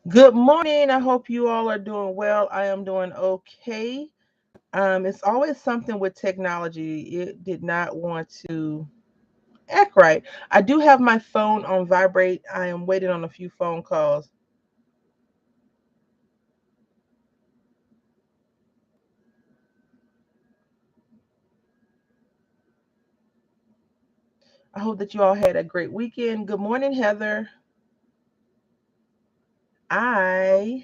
Good morning. I hope you all are doing well. I am doing okay. It's always something with technology. It did not want to act right. I do have my phone on vibrate. I am waiting on a few phone calls. I hope that you all had a great weekend. Good morning, Heather. I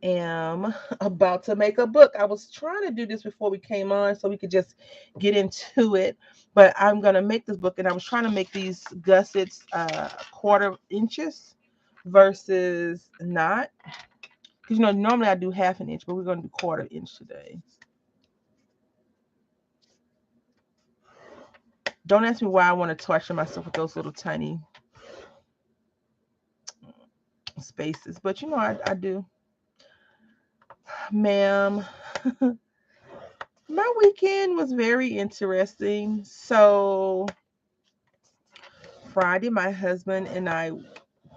am about to make a book. I was trying to do this before we came on so we could just get into it, but I'm going to make this book and I was trying to make these gussets quarter inches versus not. Because, normally I do half an inch, but we're going to do quarter inch today. Don't ask me why I want to torture myself with those little tiny spaces, but I do. Ma'am, my weekend was very interesting. So, Friday, my husband and I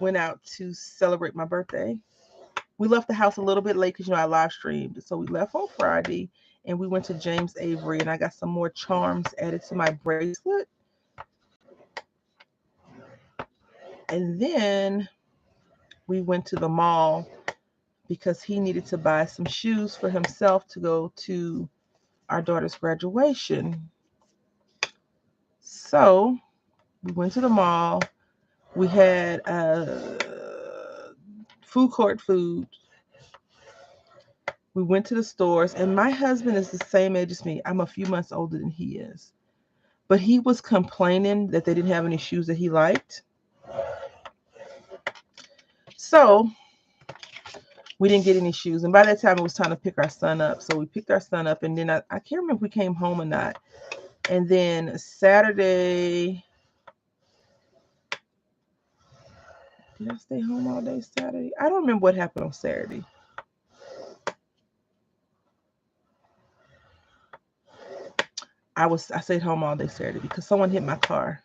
went out to celebrate my birthday. We left the house a little bit late because I live streamed. So we left on Friday and we went to James Avery and I got some more charms added to my bracelet. And then we went to the mall because he needed to buy some shoes for himself to go to our daughter's graduation. So we went to the mall. We had food court food. We went to the stores, and my husband is the same age as me. I'm a few months older than he is. But he was complaining that they didn't have any shoes that he liked. So we didn't get any shoes. And by that time, it was time to pick our son up. So we picked our son up, and then I can't remember if we came home or not. And then Saturday, did I stay home all day Saturday? I don't remember what happened on Saturday. I stayed home all day Saturday because someone hit my car.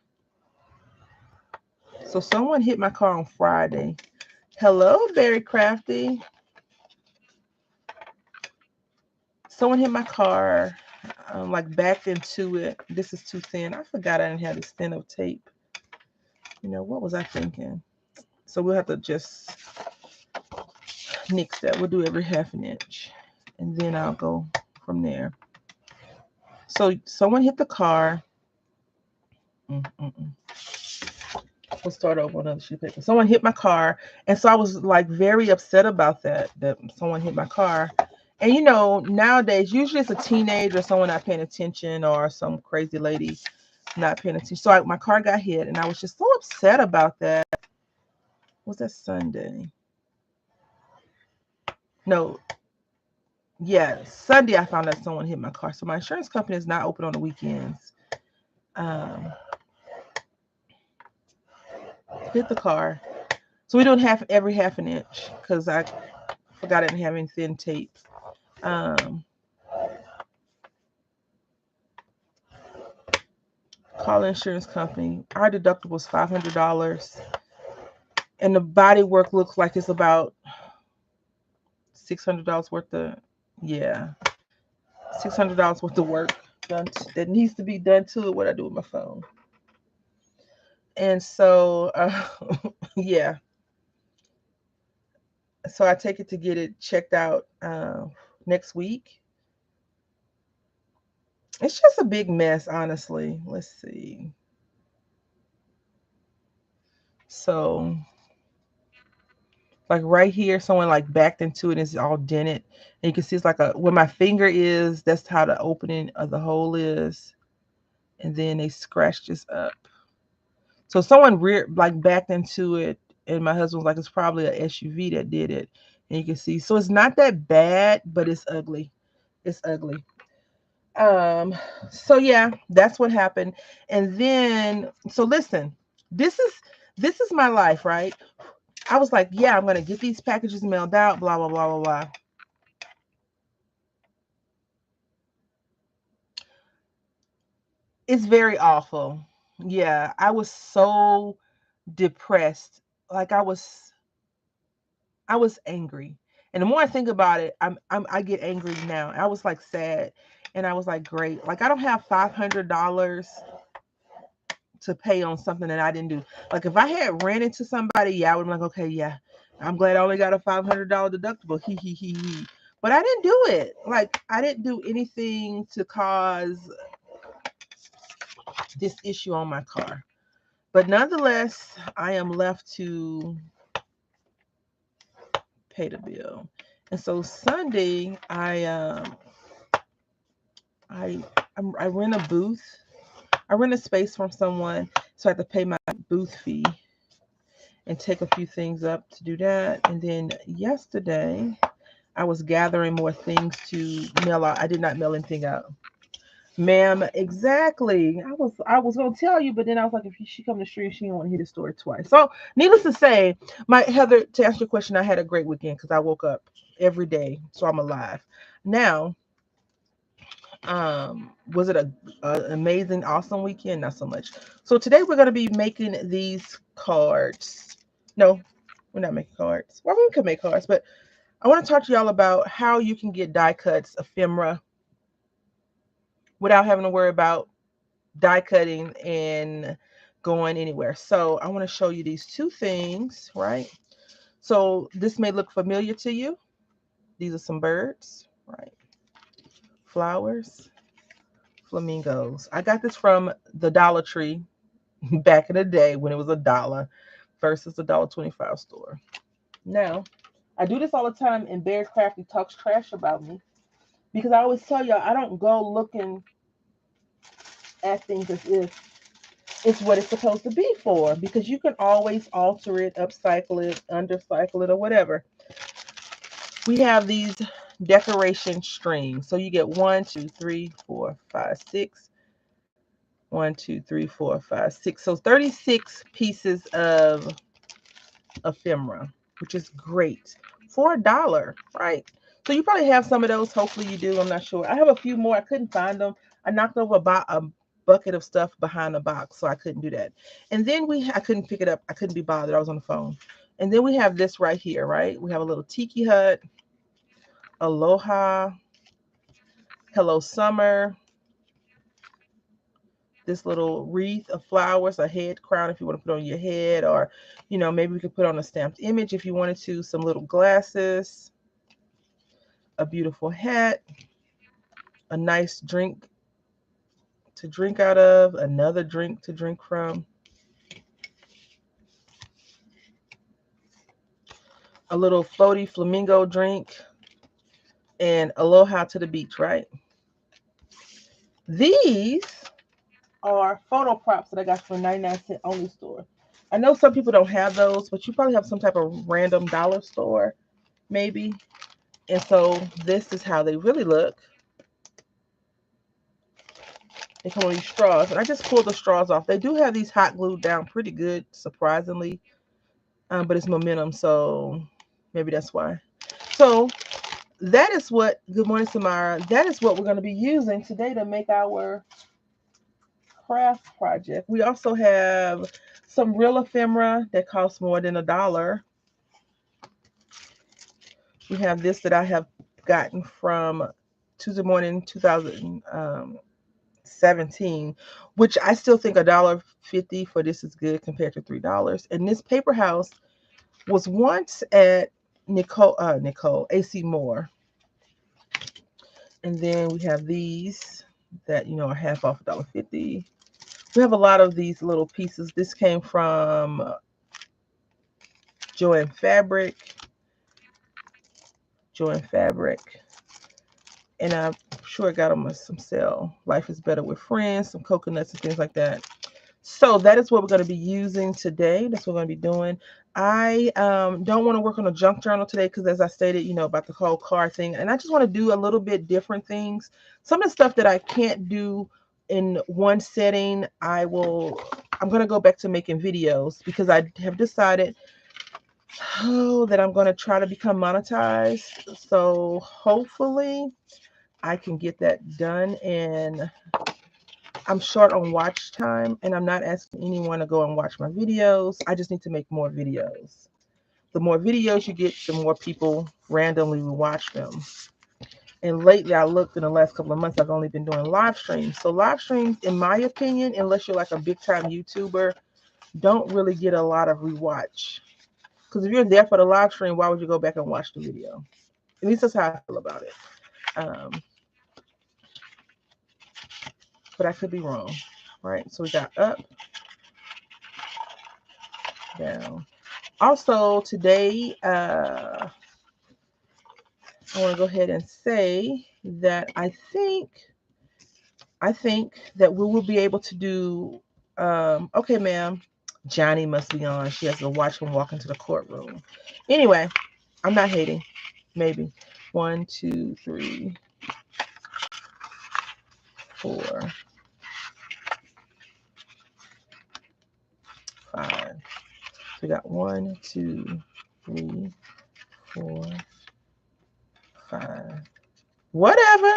So someone hit my car on Friday. Hello, very crafty. Someone hit my car, like backed into it. This is too thin. I forgot I didn't have this thin of tape. What was I thinking? So we'll have to just nix that. We'll do every half an inch, and then I'll go from there. So someone hit the car. Mm-mm-mm. We'll start over on another sheet of paper. Someone hit my car, and so I was like very upset about that someone hit my car. And nowadays, usually it's a teenager or someone not paying attention or some crazy lady not paying attention. So my car got hit, and I was just so upset about that. Was that Sunday? No, yeah, Sunday I found out someone hit my car. So my insurance company is not open on the weekends. Um, Hit the car. So we don't have every half an inch because I forgot I didn't have any thin tape. Um, Call the insurance company. Our deductible is $500, and the body work looks like it's about $600 worth of, yeah, $600 worth of work done that needs to be done to it. What I do with my phone, and so yeah, so I take it to get it checked out next week. It's just a big mess, honestly. Let's see. So, like right here, someone like backed into it and it's all dented. And you can see it's like where my finger is, that's how the opening of the hole is. And then they scratched this up. So someone like backed into it, and my husband was like, it's probably a SUV that did it. And you can see, so it's not that bad, but it's ugly. It's ugly. Um, so yeah, that's what happened. And then, so listen, this is this is my life, right? I was like, yeah, I'm gonna get these packages mailed out, blah blah blah blah blah. It's very awful. Yeah, I was so depressed like I was angry. And the more I think about it, I get angry now. I was like sad, and I was like, great. Like I don't have $500 to pay on something that I didn't do. Like if I had ran into somebody, yeah, I would be like, okay, yeah, I'm glad I only got a $500 deductible. He he he he. But I didn't do it. Like I didn't do anything to cause this issue on my car. But nonetheless, I am left to pay the bill. And so Sunday, I I rent a booth. I rent a space from someone, so I have to pay my booth fee and take a few things up to do that. And then yesterday, I was gathering more things to mail out. I did not mail anything out. Ma'am, exactly. I was gonna tell you, but then I was like, if she come to the street, she didn't want to hear the story twice. So, needless to say, my Heather, to answer your question, I had a great weekend because I woke up every day, so I'm alive. Now, was it a amazing, awesome weekend? Not so much. So today we're gonna be making these cards. No, we're not making cards. Well, we could make cards, but I want to talk to y'all about how you can get die cuts, ephemera, without having to worry about die cutting and going anywhere. So I want to show you these two things, right? So this may look familiar to you. These are some birds, right? Flowers, flamingos. I got this from the Dollar Tree back in the day when it was $1 versus the $1.25 store. Now, I do this all the time, and Bear Crafty talks trash about me because I always tell y'all I don't go looking at things as if it's what it's supposed to be for, because you can always alter it, upcycle it, undercycle it, or whatever. We have these decoration strings. So you get 1, 2, 3, 4, 5, 6. 1, 2, 3, 4, 5, 6. So 36 pieces of ephemera, which is great for $1, right? So you probably have some of those. Hopefully you do. I'm not sure. I have a few more. I couldn't find them. I knocked over a bucket of stuff behind the box, so I couldn't do that. And then I couldn't pick it up. I couldn't be bothered. I was on the phone. And then we have this right here, right? We have a little tiki hut, aloha, hello summer, this little wreath of flowers, a head crown if you want to put on your head, or maybe we could put on a stamped image if you wanted to, some little glasses, a beautiful hat, a nice drink to drink out of, another drink to drink from, a little floaty flamingo drink, and aloha to the beach, right? These are photo props that I got from a 99-cent only store. I know some people don't have those, but you probably have some type of random dollar store, maybe. And so this is how they really look. They come on these straws, and I just pulled the straws off. They do have these hot glued down pretty good, surprisingly, but it's momentum, so maybe that's why. So that is what, good morning, Samara. That is what we're going to be using today to make our craft project. We also have some real ephemera that costs more than $1. We have this that I have gotten from Tuesday Morning 2017, which I still think $1.50 for this is good compared to $3. And this paper house was once at Nicole AC Moore. And then we have these that are half off $1.50. We have a lot of these little pieces. This came from Joanne Fabric. And I'm sure I got them on some sale. Life is Better with Friends, some coconuts and things like that. So that is what we're going to be using today. That's what we're going to be doing. I don't want to work on a junk journal today because, as I stated, about the whole car thing. And I just want to do a little bit different things. Some of the stuff that I can't do in one setting, I'm going to go back to making videos because I have decided that I'm going to try to become monetized. So hopefully I can get that done, and I'm short on watch time, and I'm not asking anyone to go and watch my videos. I just need to make more videos. The more videos you get, the more people randomly will watch them. And lately, I looked in the last couple of months, I've only been doing live streams. So live streams, in my opinion, unless you're like a big time YouTuber, don't really get a lot of rewatch. Because if you're there for the live stream, why would you go back and watch the video? At least that's how I feel about it. Um, but I could be wrong, right? So we got up, down. Also today, I want to go ahead and say that I think that we will be able to do. Okay, ma'am. Johnny must be on. She has to watch him walk into the courtroom. Anyway, I'm not hating. Maybe 1, 2, 3, 4, 5. So we got 1, 2, 3, 4, 5. Whatever.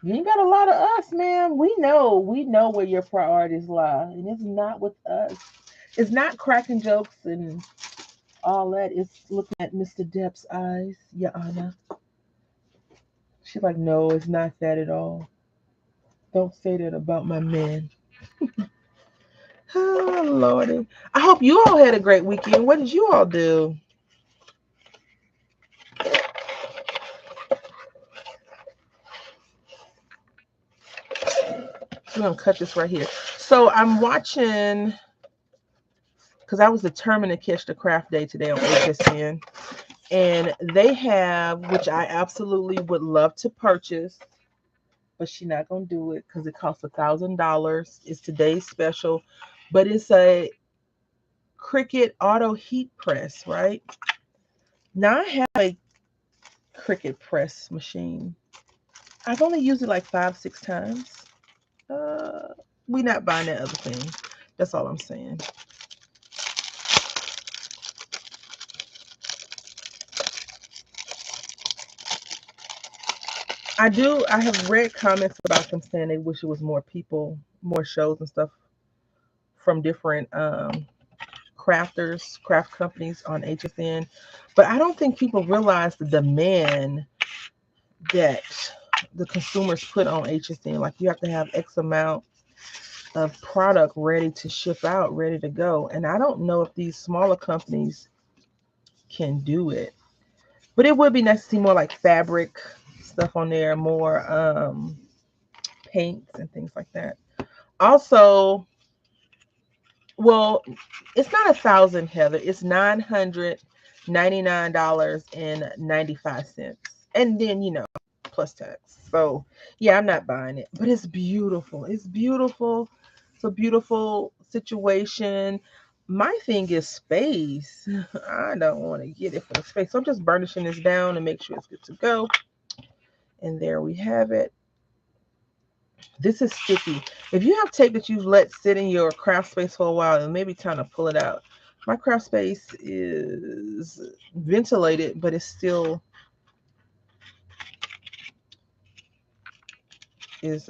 You ain't got a lot of us, man. We know where your priorities lie, and it's not with us. It's not cracking jokes and all that. It's looking at Mr. Depp's eyes, Your Honor. She's like, no, it's not that at all. Don't say that about my man. Oh, Lordy. I hope you all had a great weekend. What did you all do? I'm going to cut this right here. So I'm watching, because I was determined to catch the craft day today on HSN. And they have, which I absolutely would love to purchase, but she's not going to do it because it costs $1,000. It's today's special, but it's a Cricut auto heat press, right? Now I have a Cricut press machine. I've only used it like 5, 6 times. We not buying that other thing. That's all I'm saying. I have read comments about them saying they wish it was more people, more shows and stuff from different craft companies on HSN. But I don't think people realize the demand that the consumers put on HSN. Like you have to have X amount of product ready to ship out, ready to go. And I don't know if these smaller companies can do it. But it would be nice to see more like fabric stuff on there, more paints and things like that. Also, well, it's not 1,000, Heather. It's $999.95, and then plus tax. So yeah, I'm not buying it, but it's beautiful. It's beautiful. It's a beautiful situation. My thing is space. I don't want to get it for the space, so I'm just burnishing this down to make sure it's good to go. And there we have it. This is sticky. If you have tape that you've let sit in your craft space for a while, it may be time to pull it out. My craft space is ventilated, but it's still is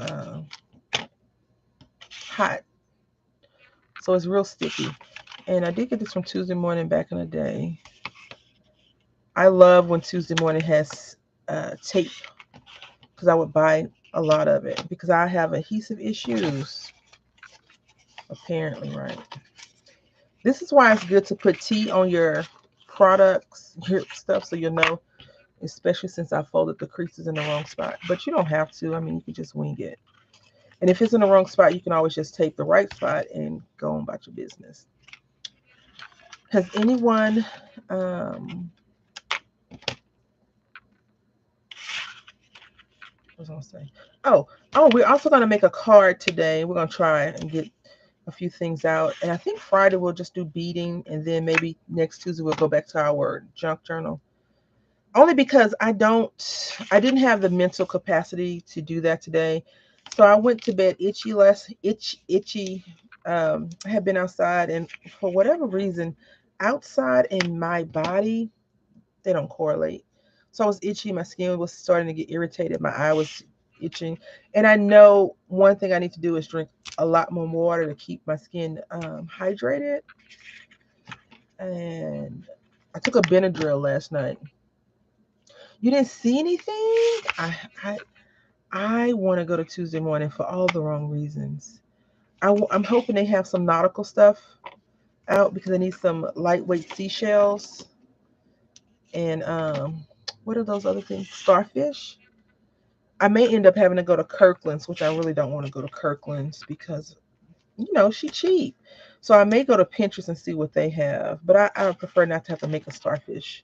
hot. So it's real sticky. And I did get this from Tuesday Morning back in the day. I love when Tuesday Morning has tape because I would buy a lot of it because I have adhesive issues. Apparently, right? This is why it's good to put tea on your products, your stuff, so you'll know, especially since I folded the creases in the wrong spot. But you don't have to. I mean, you can just wing it. And if it's in the wrong spot, you can always just tape the right spot and go on about your business. Has anyone what was I gonna say? Oh, we're also gonna make a card today. We're gonna try and get a few things out. And I think Friday we'll just do beading, and then maybe next Tuesday we'll go back to our junk journal. Only because I didn't have the mental capacity to do that today. So I went to bed itchy. I had been outside, and for whatever reason, outside and my body, they don't correlate. So I was itchy. My skin was starting to get irritated. My eye was itching. And I know one thing I need to do is drink a lot more water to keep my skin hydrated. And I took a Benadryl last night. You didn't see anything? I I want to go to Tuesday morning for all the wrong reasons. I'm hoping they have some nautical stuff out because I need some lightweight seashells and what are those other things? Starfish. I may end up having to go to Kirkland's, which I really don't want to go to Kirkland's because she cheap. So I may go to Pinterest and see what they have, but I would prefer not to have to make a starfish.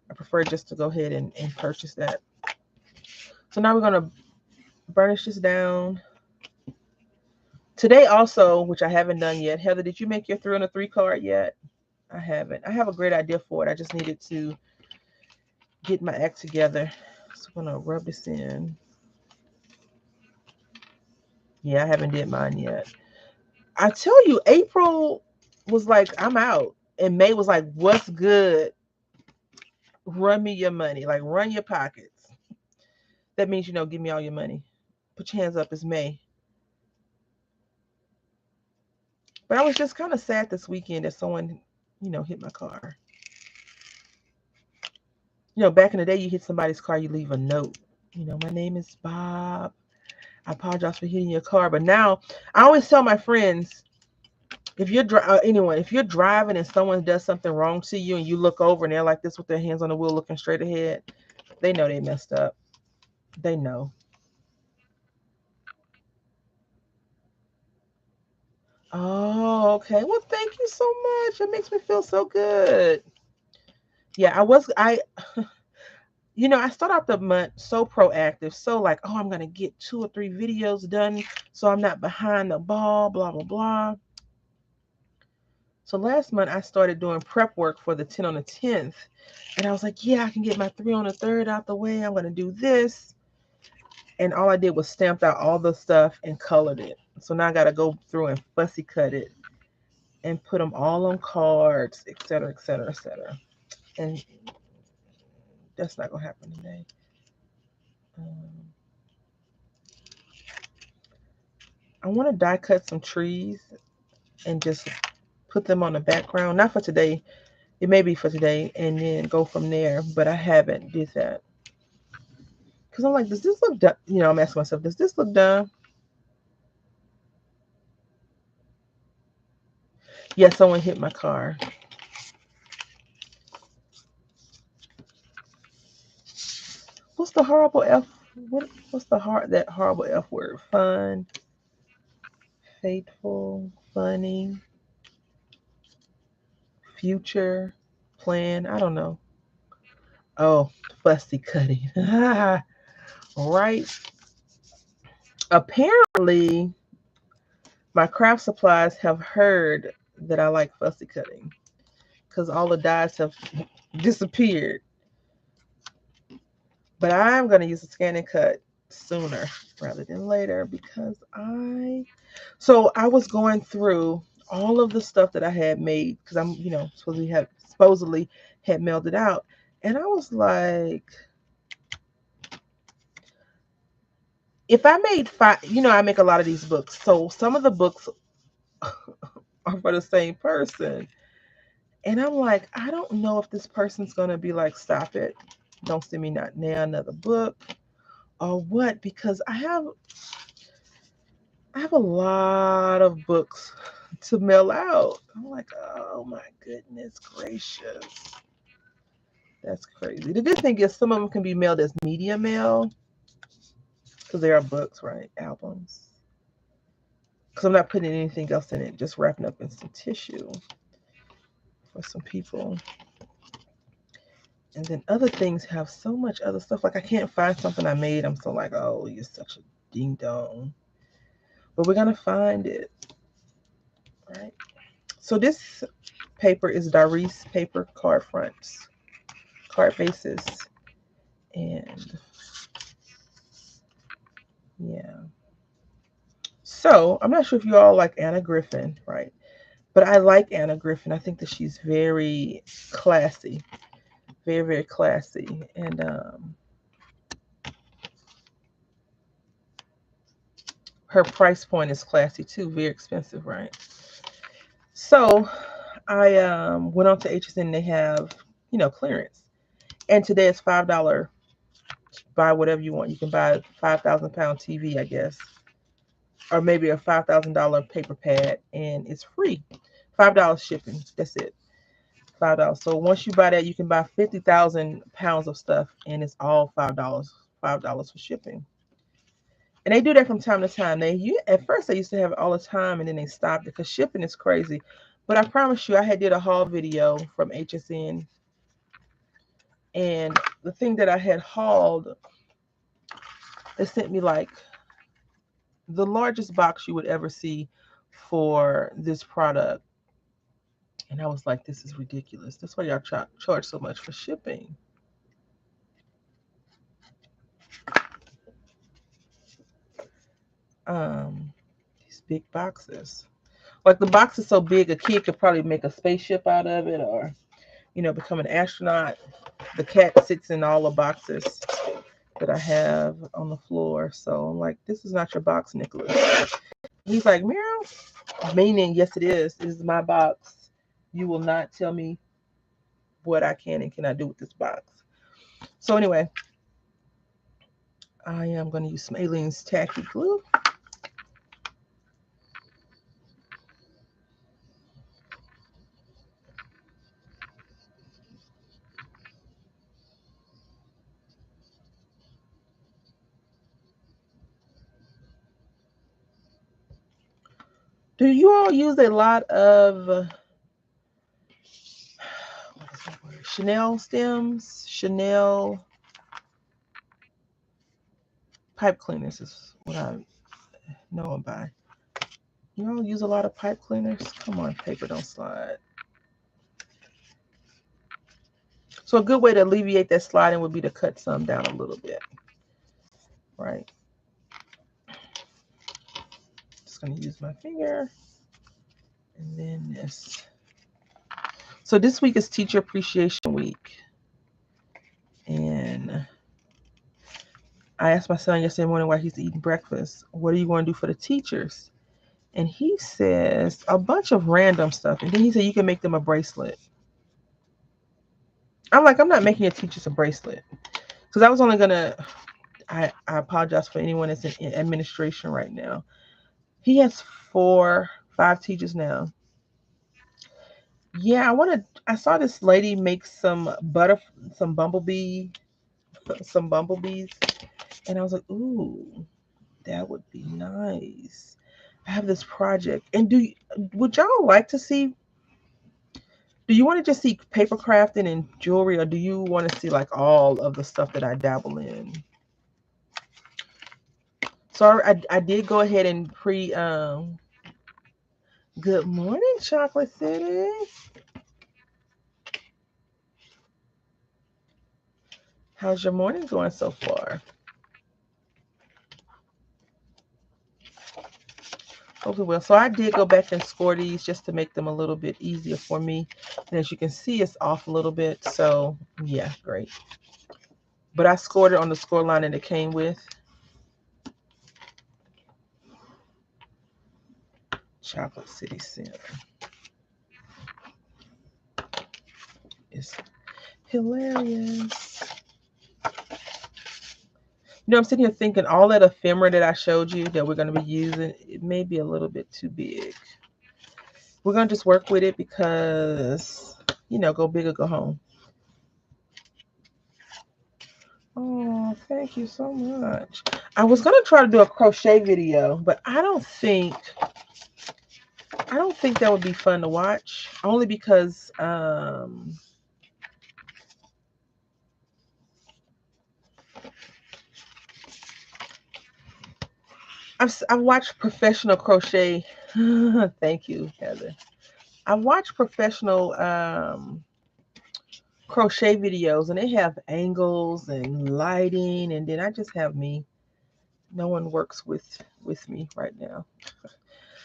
I prefer just to go ahead and purchase that. So now we're gonna burnish this down. Today also, which I haven't done yet. Heather, did you make your 3 on a 3 card yet? I haven't. I have a great idea for it. I just needed to get my act together. So I'm gonna rub this in. Yeah, I haven't did mine yet. I tell you, April was like, I'm out. And May was like, what's good? Run me your money. Like, run your pockets. That means, give me all your money. Put your hands up. It's May. But I was just kind of sad this weekend that someone, hit my car. Back in the day, you hit somebody's car, you leave a note. My name is Bob. I apologize for hitting your car. But now, I always tell my friends, if you're if you're driving and someone does something wrong to you and you look over and they're like this with their hands on the wheel looking straight ahead, they know they messed up. They know. Oh, okay. Well, thank you so much. It makes me feel so good. Yeah, I start out the month so proactive, so like, oh, I'm gonna get 2 or 3 videos done so I'm not behind the ball, blah blah blah. So last month I started doing prep work for the 10 on the 10th. And I was like, yeah, I can get my 3 on the 3rd out the way. I'm gonna do this. And all I did was stamped out all the stuff and colored it. So now I gotta go through and fussy cut it and put them all on cards, etc., etc., etc. And that's not gonna happen today. Um, I want to die cut some trees and just put them on the background. Not for today. It may be for today, and then go from there. But I haven't did that because I'm like, does this look done? I'm asking myself, does this look done? Yeah, someone hit my car. What's the horrible F? What's that horrible F word? Fun, faithful, funny, future, plan. I don't know. Oh, fussy cutting. Right. Apparently, my craft supplies have heard that I like fussy cutting because all the dyes have disappeared. But I'm going to use a scan and cut sooner rather than later because so I was going through all of the stuff that I had made because I'm, supposedly had mailed it out. And I was like, if I made 5, I make a lot of these books. So some of the books are for the same person. And I'm like, I don't know if this person's going to be like, stop it. Don't send me not now another book or what, because I have a lot of books to mail out. I'm like, oh my goodness gracious. That's crazy. The good thing is some of them can be mailed as media mail because they are books, right? Albums. Because I'm not putting anything else in it, just wrapping up in some tissue for some people. And then other things have so much other stuff. Like I can't find something I made. I'm so like, oh, you're such a ding dong. But we're going to find it, right? So this paper is Doris paper card fronts, card bases, and yeah. So I'm not sure if you all like Anna Griffin, right? But I like Anna Griffin. I think that she's very classy, very, very classy. And her price point is classy too. Very expensive, right? So I went on to HSN. They have, clearance, and today it's $5. Buy whatever you want. You can buy a 5,000 pound TV, I guess, or maybe a $5,000 paper pad, and it's free. $5 shipping. That's it. $5. So once you buy that, you can buy 50,000 pounds of stuff, and it's all $5. $5 for shipping. And they do that from time to time. At first they used to have it all the time, and then they stopped it because shipping is crazy. But I promise you, I had did a haul video from HSN, and the thing that I had hauled, they sent me like the largest box you would ever see for this product. And I was like, this is ridiculous. That's why y'all charge so much for shipping. These big boxes. Like the box is so big, a kid could probably make a spaceship out of it, or become an astronaut. The cat sits in all the boxes that I have on the floor. So I'm like, this is not your box, Nicholas. He's like, meow. Meaning, yes, it is. This is my box. You will not tell me what I can and cannot do with this box. So anyway, I am going to use some Aleene's tacky glue. Do you all use a lot of what is that word? Chanel stems? Chanel pipe cleaners is what I know them by. You all use a lot of pipe cleaners? Come on, paper, don't slide. So a good way to alleviate that sliding would be to cut some down a little bit, right? Just going to use my finger, and then this. So this week is Teacher Appreciation Week, and I asked my son yesterday morning while he's eating breakfast, what are you going to do for the teachers? And he says a bunch of random stuff, and then he said you can make them a bracelet. I'm like, I'm not making your teachers a bracelet, because I was only gonna. I apologize for anyone that's in administration right now. He has 5 teachers now. Yeah, I saw this lady make some bumblebees, and I was like, ooh, that would be nice. I have this project, and would y'all like to see? Do you want to just see paper crafting and jewelry, or do you want to see like all of the stuff that I dabble in? So I did go ahead and good morning, Chocolate City. How's your morning going so far? Okay, well, so I did go back and score these just to make them a little bit easier for me. And as you can see, it's off a little bit. So yeah, great. But I scored it on the score line that it came with. Chocolate City Center. It's hilarious. I'm sitting here thinking all that ephemera that I showed you that we're going to be using, it may be a little bit too big. We're going to just work with it because, go big or go home. Oh, thank you so much. I was going to try to do a crochet video, but I don't think that would be fun to watch, only because I've watched professional crochet. Thank you, Heather. I've watched professional crochet videos, and they have angles and lighting, and then I just have me. No one works with me right now.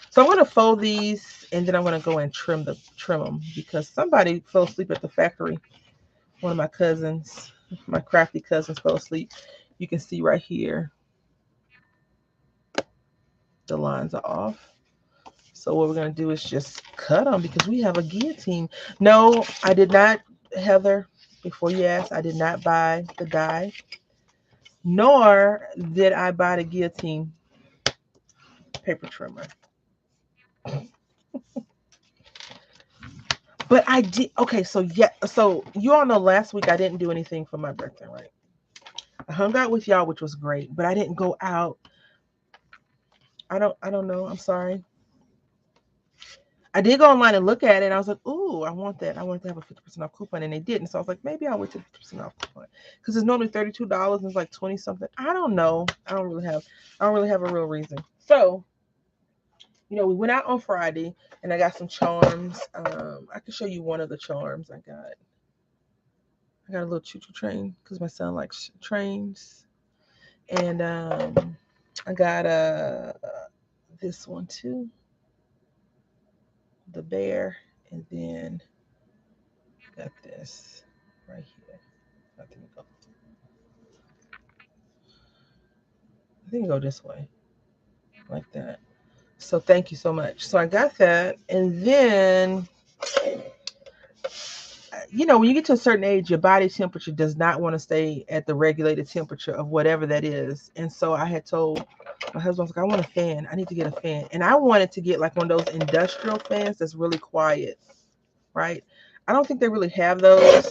So I'm going to fold these, and then I'm going to go and trim them because somebody fell asleep at the factory. One of my cousins, my crafty cousins, fell asleep. You can see right here. The lines are off. So what we're going to do is just cut them because we have a guillotine. No, I did not, Heather, before you ask, I did not buy the die, nor did I buy the guillotine paper trimmer. But I did. Okay, so yeah, so you all know last week I didn't do anything for my birthday, right? I hung out with y'all, which was great, but I didn't go out. I don't know. I'm sorry. I did go online and look at it, and I was like, "Ooh, I want that. I wanted to have a 50% off coupon," and they didn't. So I was like, maybe I'll wait till 50% off coupon because it's normally $32 and it's like 20 something. I don't know. I don't really have a real reason. So we went out on Friday, and I got some charms. I can show you one of the charms I got. I got a little choo-choo train because my son likes trains, and I got this one too, the bear, and then got this right here. I think it go this way, like that. So thank you so much. So I got that, and then when you get to a certain age, your body temperature does not want to stay at the regulated temperature of whatever that is. And so I had told my husband, I was like, I want a fan. I need to get a fan, and I wanted to get like one of those industrial fans that's really quiet, right? I don't think they really have those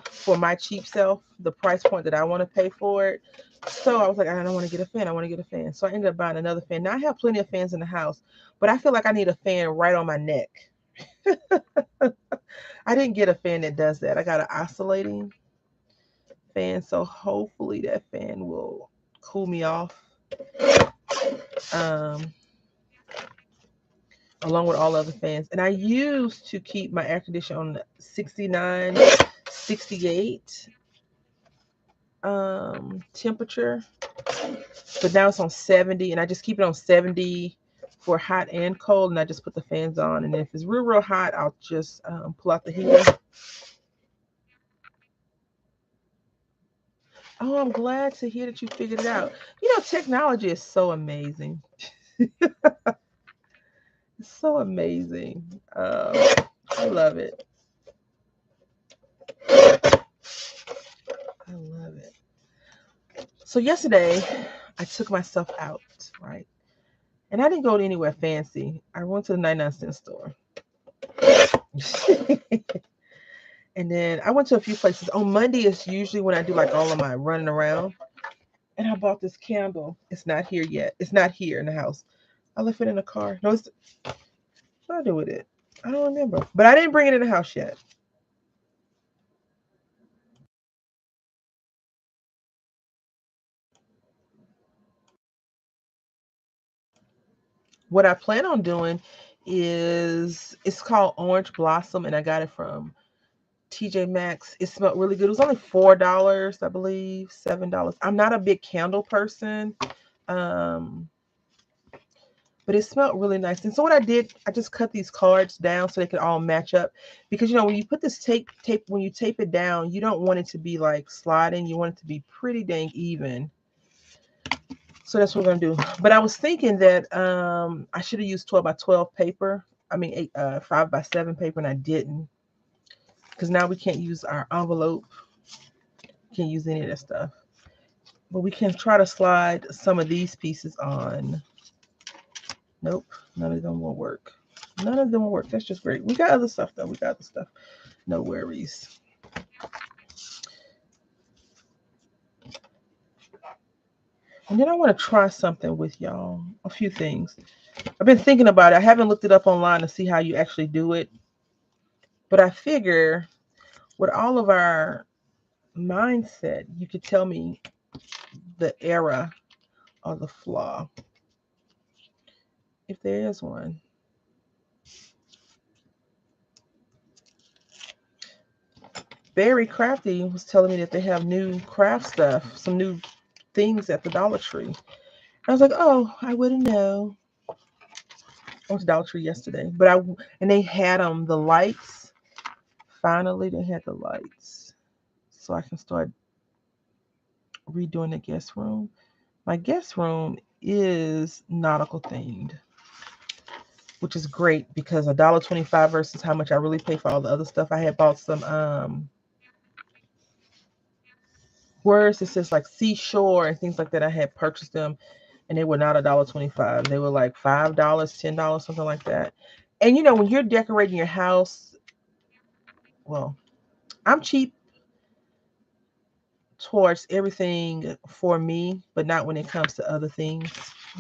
for my cheap self, the price point that I want to pay for it. So I was like, I don't want to get a fan. I want to get a fan. So I ended up buying another fan. Now I have plenty of fans in the house, but I feel like I need a fan right on my neck. I didn't get a fan that does that. I got an oscillating fan, so hopefully that fan will cool me off. Um, Along with all other fans. And I used to keep my air conditioner on 69, 68 temperature, but now it's on 70, and I just keep it on 70 for hot and cold, and I just put the fans on. And if it's real hot, I'll just pull out the heater. Oh, I'm glad to hear that you figured it out. Technology is so amazing. It's so amazing. I love it. I love it. So yesterday, I took myself out, right? And I didn't go to anywhere fancy. I went to the 99-cent store. And then I went to a few places. On Monday is usually when I do like all of my running around. And I bought this candle. It's not here yet. It's not here in the house. I left it in the car. No, what did I do with it? I don't remember. But I didn't bring it in the house yet. What I plan on doing is, it's called Orange Blossom, and I got it from TJ Maxx. It smelled really good. It was only $4, I believe, $7. I'm not a big candle person. Um, but it smelled really nice. And so what I did, I just cut these cards down so they could all match up. Because when you put this tape, when you tape it down, you don't want it to be like sliding. You want it to be pretty dang even. So that's what we're gonna do. But I was thinking that I should have used 12x12 paper. I mean 5x7 paper, and I didn't. Because now we can't use our envelope. Can't use any of that stuff. But we can try to slide some of these pieces on. Nope, none of them will work. None of them will work. That's just great. We got other stuff though. We got other stuff. No worries. And then I want to try something with y'all. A few things. I've been thinking about it. I haven't looked it up online to see how you actually do it. But I figure with all of our mindset, you could tell me the error or the flaw, if there is one. Very Crafty was telling me that they have new craft stuff, some new things at the Dollar Tree. I was like, oh, I wouldn't know. I went to Dollar Tree yesterday, and they had the lights. Finally, they had the lights, so I can start redoing the guest room. My guest room is nautical themed, which is great because $1.25 versus how much I really pay for all the other stuff. I had bought some words that says like seashore and things like that. I had purchased them and they were not $1.25. They were like $5, $10, something like that. And when you're decorating your house, well, I'm cheap towards everything for me, but not when it comes to other things,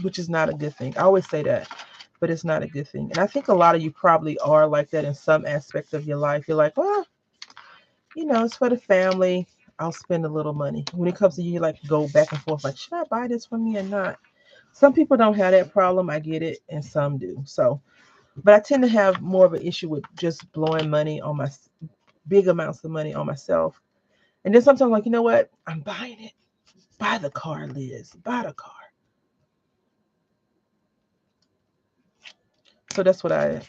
which is not a good thing. I always say that, but it's not a good thing. And I think a lot of you probably are like that in some aspect of your life. You're like, well, it's for the family. I'll spend a little money. When it comes to you, like go back and forth, like, should I buy this for me or not? Some people don't have that problem. I get it, and some do. So, but I tend to have more of an issue with just blowing money on my big amounts of money on myself. And then sometimes, like, you know what? I'm buying it. Buy the car, Liz. Buy the car. So that's what I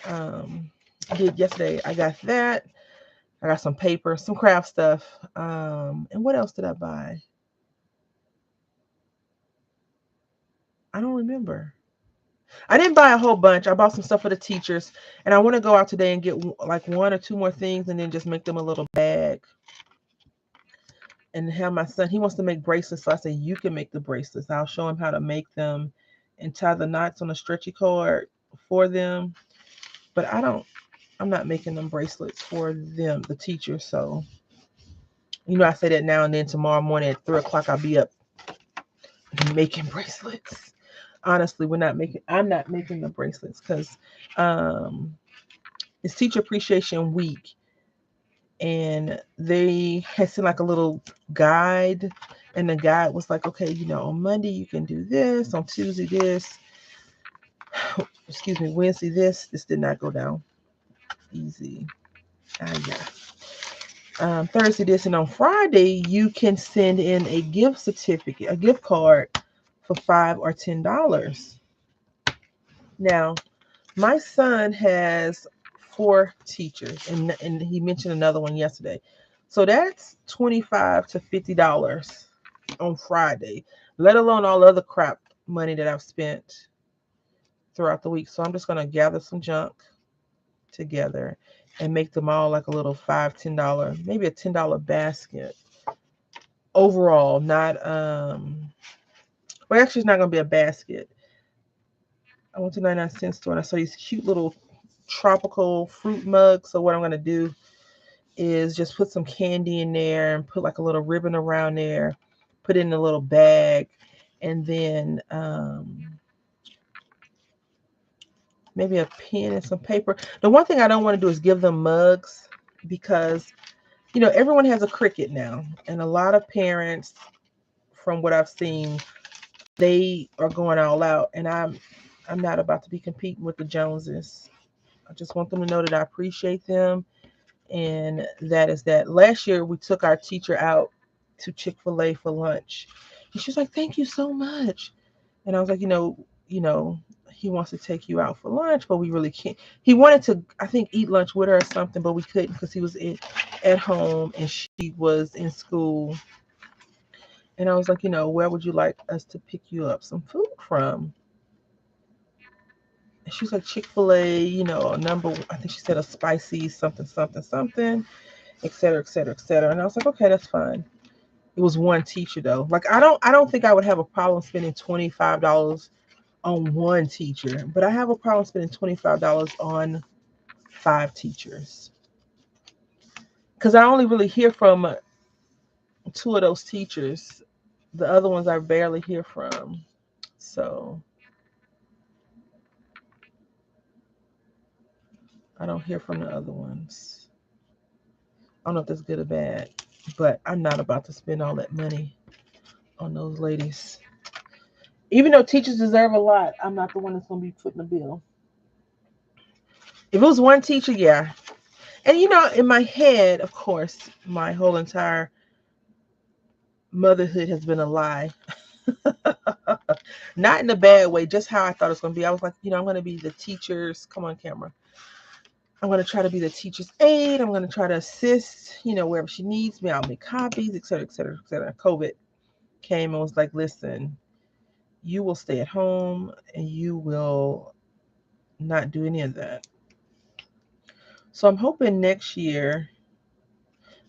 did yesterday. I got that. I got some paper, some craft stuff. And what else did I buy? I don't remember. I didn't buy a whole bunch. I bought some stuff for the teachers, and I want to go out today and get like one or two more things, and then just make them a little bag. And have my son. He wants to make bracelets, so I said you can make the bracelets. I'll show him how to make them, and tie the knots on a stretchy cord for them. But I'm not making them bracelets for them, the teachers. So I say that now and then. Tomorrow morning at 3 o'clock, I'll be up making bracelets. Honestly, I'm not making the bracelets because it's Teacher Appreciation Week, and they had sent like a little guide, and the guide was like, okay, on Monday you can do this, on Tuesday this, excuse me, Wednesday this. This did not go down easy. Thursday this, and on Friday you can send in a gift certificate, a gift card for $5 or $10. Now, my son has 4 teachers, and he mentioned another one yesterday. So that's $25 to $50 on Friday, let alone all the other crap money that I've spent throughout the week. So I'm just gonna gather some junk together and make them all like a little $5, $10, maybe a $10 basket overall. Not well, actually, it's not gonna be a basket. I went to 99-cent store and I saw these cute little tropical fruit mugs. So what I'm gonna do is just put some candy in there and put like a little ribbon around there, put it in a little bag, and then maybe a pen and some paper. The one thing I don't want to do is give them mugs because everyone has a Cricut now, and a lot of parents, from what I've seen, they are going all out, and I'm not about to be competing with the Joneses. I just want them to know that I appreciate them, and that is that. Last year we took our teacher out to Chick-fil-A for lunch, and she was like, "Thank you so much," and I was like, he wants to take you out for lunch, but we really can't. He wanted to, I think, eat lunch with her or something, but we couldn't because he was at home and she was in school. And I was like, where would you like us to pick you up some food from? And she was like, Chick-fil-A, a number, I think she said a spicy something, something, something, et cetera, et cetera, et cetera. And I was like, okay, that's fine. It was one teacher though. Like I don't think I would have a problem spending $25 on one teacher, but I have a problem spending $25 on 5 teachers. Because I only really hear from 2 of those teachers. The other ones I barely hear from. So I don't hear from the other ones. I don't know if that's good or bad, but I'm not about to spend all that money on those ladies. Even though teachers deserve a lot, I'm not the one that's going to be footing the bill. If it was one teacher, yeah. And in my head, of course, my whole entire motherhood has been a lie. Not in a bad way, just how I thought it was going to be. I was like, I'm going to be the teacher's, come on, camera. I'm going to try to be the teacher's aide. I'm going to try to assist, wherever she needs me. I'll make copies, et cetera, et cetera, et cetera. COVID came and was like, listen, you will stay at home and you will not do any of that. So I'm hoping next year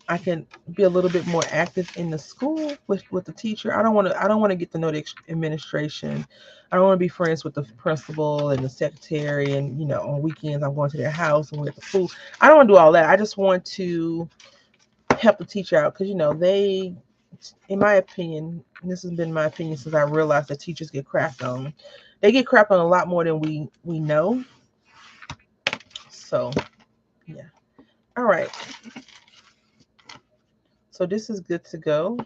I can be a little bit more active in the school with the teacher. I don't want to get to know the administration. I don't want to be friends with the principal and the secretary, and on weekends I'm going to their house and we're at the pool. I don't want to do all that. I just want to help the teacher out because they, in my opinion, and this has been my opinion since I realized that teachers get crapped on. They get crapped on a lot more than we know. So yeah. All right. So this is good to go.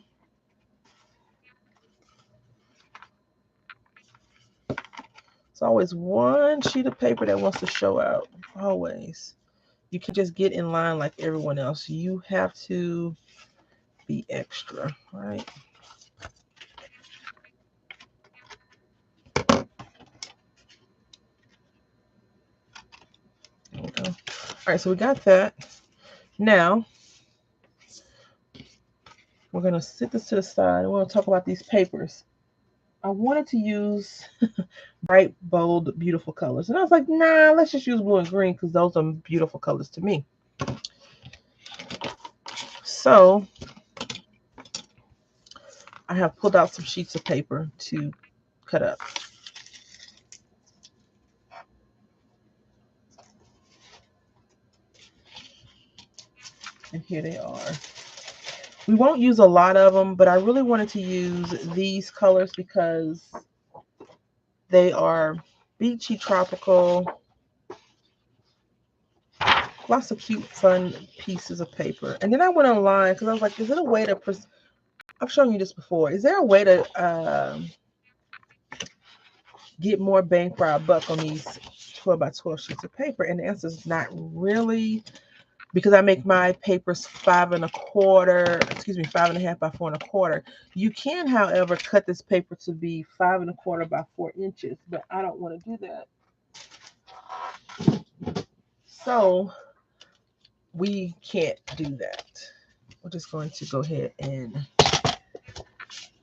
It's always one sheet of paper that wants to show out. Always. You can just get in line like everyone else. You have to be extra, right? There we go. All right, so we got that. Now, we're going to sit this to the side. We're going to talk about these papers. I wanted to use bright, bold, beautiful colors. And I was like, nah, let's just use blue and green because those are beautiful colors to me. So I have pulled out some sheets of paper to cut up. And here they are. We won't use a lot of them, but I really wanted to use these colors because they are beachy, tropical, lots of cute, fun pieces of paper. And then I went online because I was like, is there a way to, I've shown you this before, is there a way to get more bang for our buck on these 12 by 12 sheets of paper? And the answer is not really, because I make my papers 5 1/4 by 4 1/4. You can, however, cut this paper to be 5 1/4 by 4 inches, but I don't want to do that. So we can't do that. We're just going to go ahead and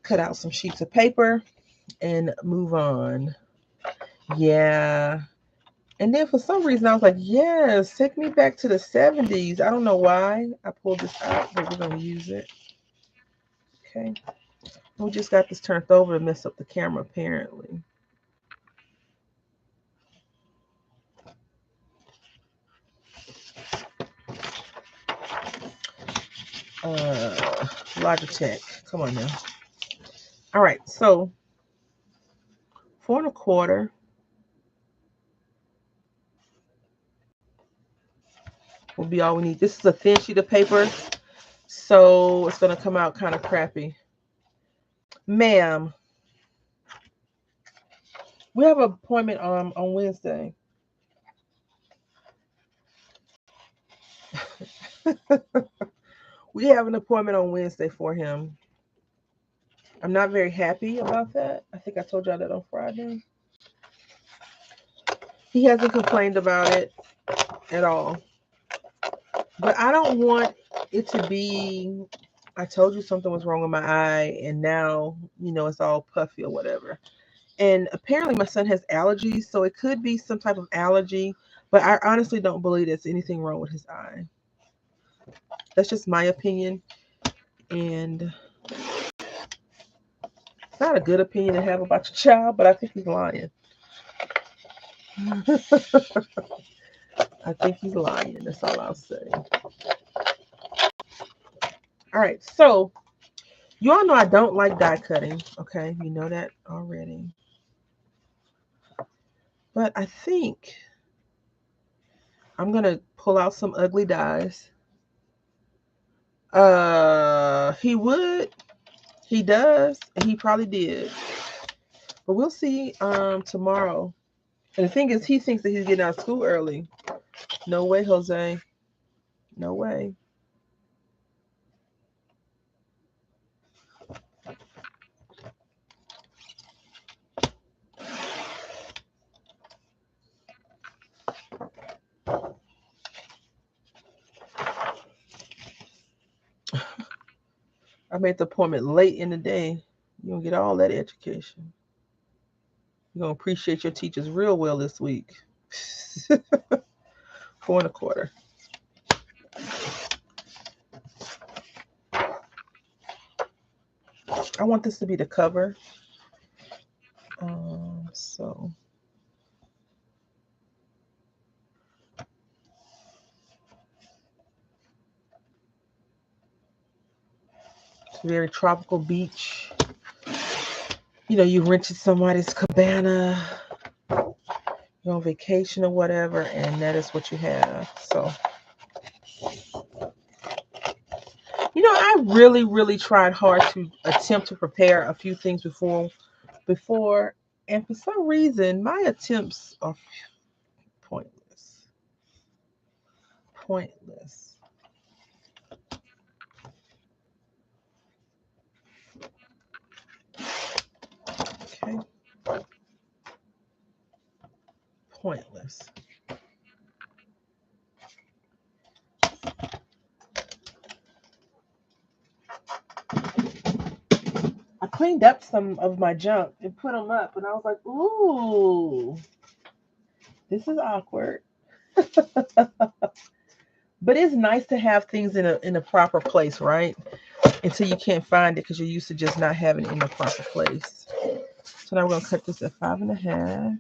cut out some sheets of paper and move on. Yeah. And then for some reason I was like, yes, take me back to the 70s. I don't know why I pulled this out, but we're going to use it. Okay. We just got this turned over to mess up the camera, apparently. Logitech. Come on now. All right, so 4 1/4 will be all we need. This is a thin sheet of paper, so it's gonna come out kind of crappy. Ma'am, we have an appointment on Wednesday. We have an appointment on Wednesday for him. I'm not very happy about that. I think I told y'all that on Friday. He hasn't complained about it at all. But I don't want it to be, I told you something was wrong with my eye and now, it's all puffy or whatever. And apparently my son has allergies, so it could be some type of allergy, but I honestly don't believe there's anything wrong with his eye. That's just my opinion. And it's not a good opinion to have about your child, but I think he's lying. I think he's lying. That's all I'll say. All right, so you all know I don't like die cutting. Okay, you know that already. But I think I'm gonna pull out some ugly dies. He would, he does, and he probably did. But we'll see tomorrow. And the thing is, he thinks that he's getting out of school early. No way, Jose. No way. I made the appointment late in the day. You don't get all that education. You're going to appreciate your teachers real well this week. 4 1/4. I want this to be the cover. So it's a very tropical beach. You know, you rented somebody's cabana, you're on vacation or whatever, and that is what you have. So, you know, I really, really tried hard to attempt to prepare a few things before, and for some reason, my attempts are pointless. Pointless. Okay. Pointless. I cleaned up some of my junk and put them up, and I was like, ooh, this is awkward. But it's nice to have things in a proper place, right? Until you can't find it because you're used to just not having it in the proper place. So now we're gonna cut this at 5 1/2.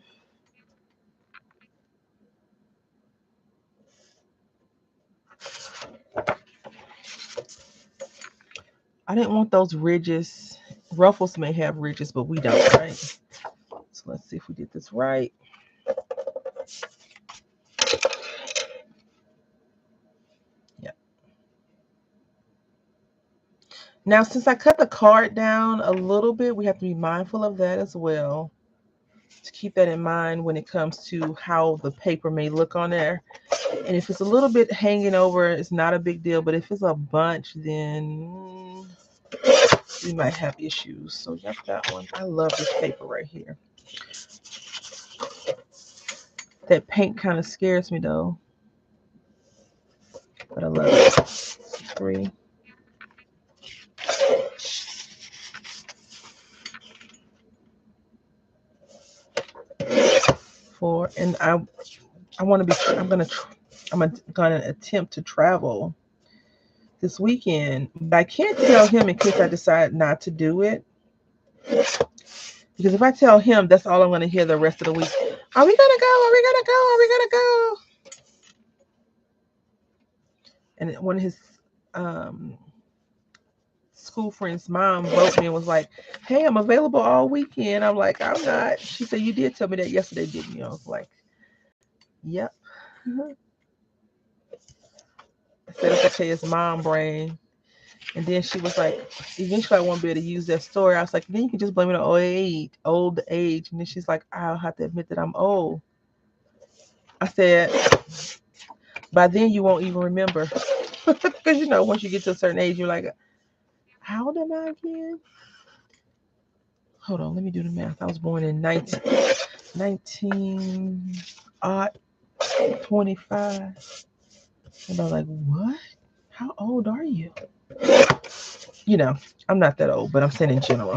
I didn't want those ridges. Ruffles may have ridges, but we don't, right? So let's see if we did this right. Yeah. Now, since I cut the card down a little bit, we have to be mindful of that as well. To keep that in mind when it comes to how the paper may look on there. And if it's a little bit hanging over, it's not a big deal. But if it's a bunch, then we might have issues. So yep, that one. I love this paper right here. That paint kind of scares me though. But I love it. 3. 4. And I want to be. I'm gonna attempt to travel this weekend, but I can't tell him in case I decide not to do it. Because if I tell him, that's all I'm gonna hear the rest of the week. Are we gonna go? Are we gonna go? Are we gonna go? And one of his school friend's mom wrote me and was like, "Hey, I'm available all weekend." I'm like, "I'm not." She said, "You did tell me that yesterday, didn't you?" I was like, "Yep." I said it's okay, it's mom brain. And then she was like, eventually I won't be able to use that story. I was like, then you can just blame it on old age. And then she's like, I'll have to admit that I'm old. I said, by then you won't even remember. Because, you know, once you get to a certain age, you're like, how old am I again? Hold on, let me do the math. I was born in 1925. And I was like, what? How old are you? You know, I'm not that old, but I'm saying in general.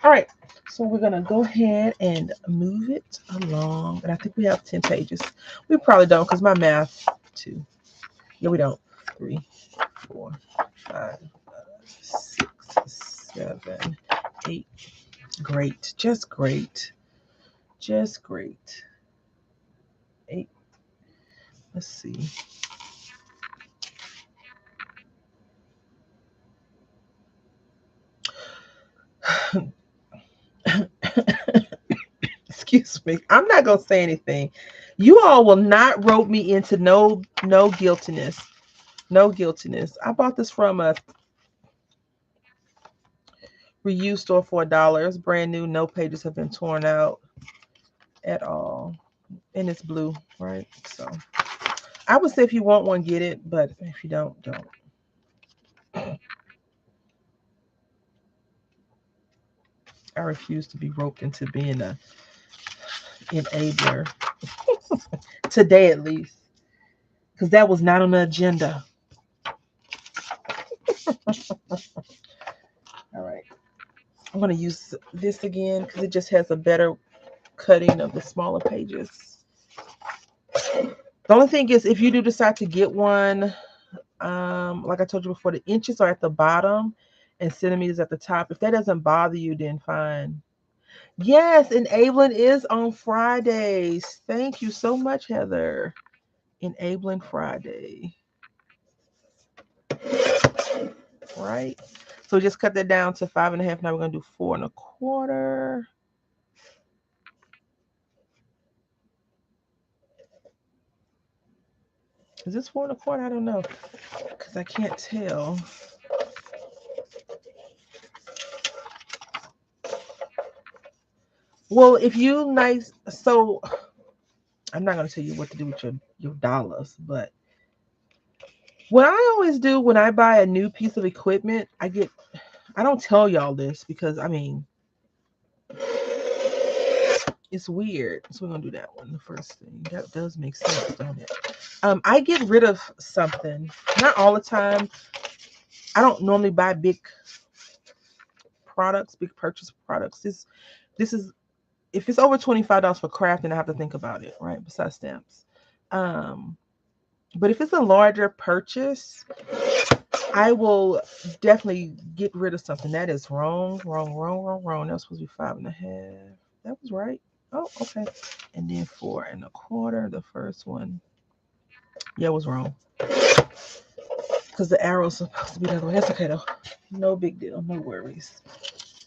All right, so we're gonna go ahead and move it along. And I think we have 10 pages. We probably don't because my math too. Yeah, we don't. 3, 4, 5, 6, 7, 8. Great. Just great. Just great. 8. Let's see. Excuse me. I'm not gonna say anything. You all will not rope me into no guiltiness. No guiltiness. I bought this from a reused store for $1. It's brand new. No pages have been torn out at all. And it's blue, right? So I would say if you want one, get it. But if you don't, don't. I refuse to be roped into being a enabler. Today at least. Because that was not on the agenda. All right. I'm going to use this again because it just has a better cutting of the smaller pages. The only thing is, if you do decide to get one, like I told you before, the inches are at the bottom and centimeters at the top. If that doesn't bother you, then fine. Yes, enabling is on Fridays. Thank you so much, Heather. Enabling Friday. Right? So just cut that down to 5.5. Now we're gonna do 4.25. Is this 4.25? I don't know, because I can't tell. Well, if you nice, so I'm not gonna tell you what to do with your dollars, but what I always do when I buy a new piece of equipment, I don't tell y'all this because I mean it's weird. So we're gonna do that one, the first thing. That does make sense, don't it? I get rid of something. Not all the time. I don't normally buy big products, big purchase products. This is if it's over $25 for craft, then I have to think about it, right? Besides stamps. Um, but if it's a larger purchase, I will definitely get rid of something. That is wrong, wrong, wrong, wrong, wrong. That was supposed to be 5.5. That was right. Oh, okay. And then 4.25, the first one. Yeah, it was wrong. Because the arrow's supposed to be the other way. That's okay though. No big deal. No worries.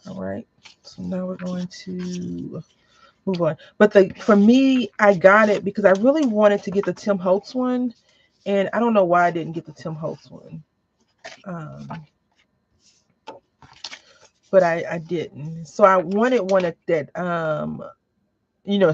All right. So now we're going to move on. But for me, I got it because I really wanted to get the Tim Holtz one. And I don't know why I didn't get the Tim Holtz one. But I didn't. So I wanted one that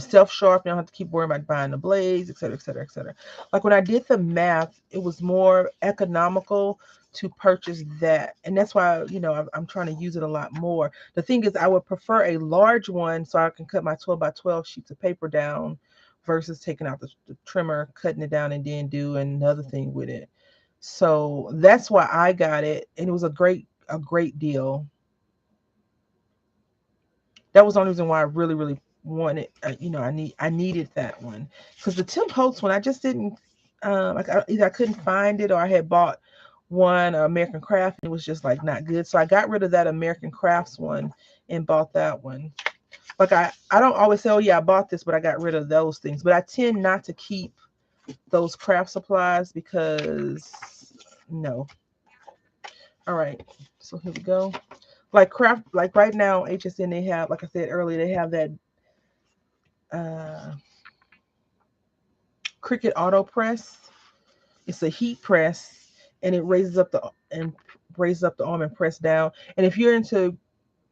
self-sharp. You don't have to keep worrying about buying the blades, et cetera, et cetera, et cetera. Like when I did the math, it was more economical to purchase that. And that's why, I'm trying to use it a lot more. The thing is, I would prefer a large one so I can cut my 12 by 12 sheets of paper down versus taking out the trimmer, cutting it down, and then do another thing with it. So that's why I got it. And it was a great deal. That was the only reason why I really, really wanted. I needed that one because the Tim Holtz one I just didn't. Either I couldn't find it or I had bought one American Craft and it was just like not good. So I got rid of that American Crafts one and bought that one. Like I don't always say, oh yeah, I bought this, but I got rid of those things. But I tend not to keep those craft supplies because no. All right, so here we go. Like craft, like right now, HSN, they have, like I said earlier, they have that uh, Cricut Auto Press. It's a heat press, and it raises up the arm and press down. And if you're into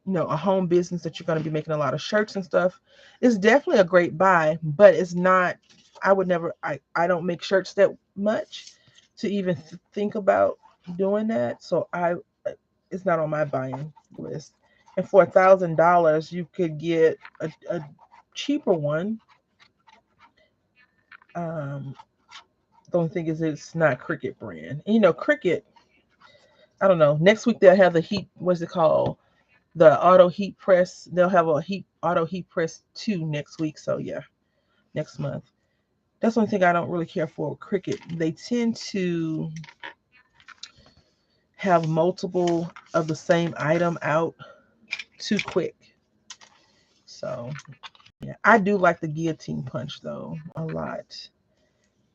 a home business that you're going to be making a lot of shirts and stuff, it's definitely a great buy. But it's not. I would never. I don't make shirts that much to even think about doing that. So it's not on my buying list. And for $1,000, you could get a cheaper one. The only thing is it's not Cricut brand. And, Cricut, I don't know. Next week they'll have the heat, what's it called? The auto heat press. They'll have a auto heat press 2 next week. So yeah, next month. That's the only thing I don't really care for with Cricut. They tend to have multiple of the same item out too quick. So yeah, I do like the guillotine punch though a lot.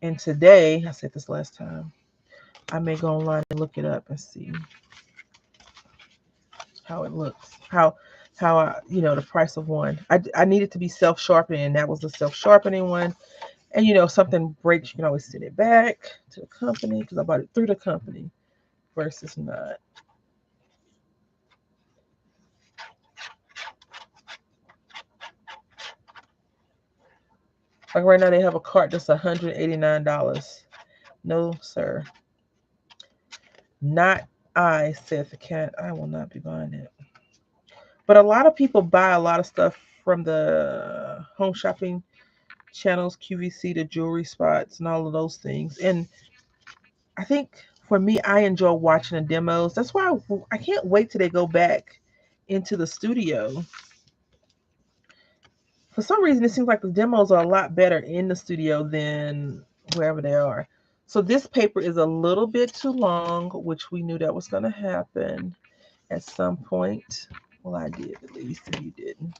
And today, I said this last time, I may go online and look it up and see how it looks. How the price of one. I needed to be self-sharpening, and that was the self-sharpening one. And if something breaks, you can always send it back to the company because I bought it through the company versus not. Like right now, they have a cart that's $189. No, sir. Not I, said the cat. I will not be buying it. But a lot of people buy a lot of stuff from the home shopping channels, QVC, the jewelry spots, and all of those things. And I think for me, I enjoy watching the demos. That's why I can't wait till they go back into the studio For some reason, it seems like the demos are a lot better in the studio than wherever they are. So this paper is a little bit too long, which we knew that was going to happen at some point. Well, I did at least, if you didn't.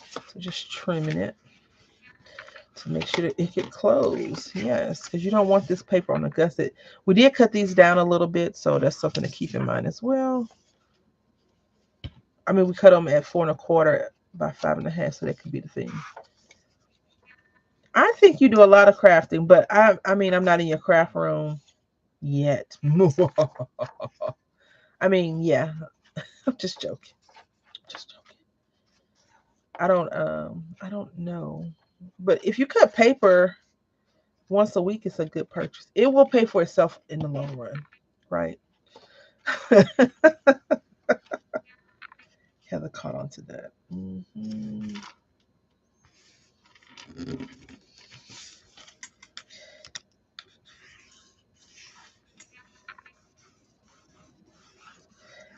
So just trimming it to make sure that it can close. Yes, because you don't want this paper on the gusset. We did cut these down a little bit, so that's something to keep in mind as well. I mean, we cut them at 4¼ by 5½, so that could be the thing. I think you do a lot of crafting, but I mean, I'm not in your craft room yet. I mean, yeah, I'm just joking. Just joking. I don't know. But if you cut paper once a week, it's a good purchase. It will pay for itself in the long run, right? Heather caught on to that.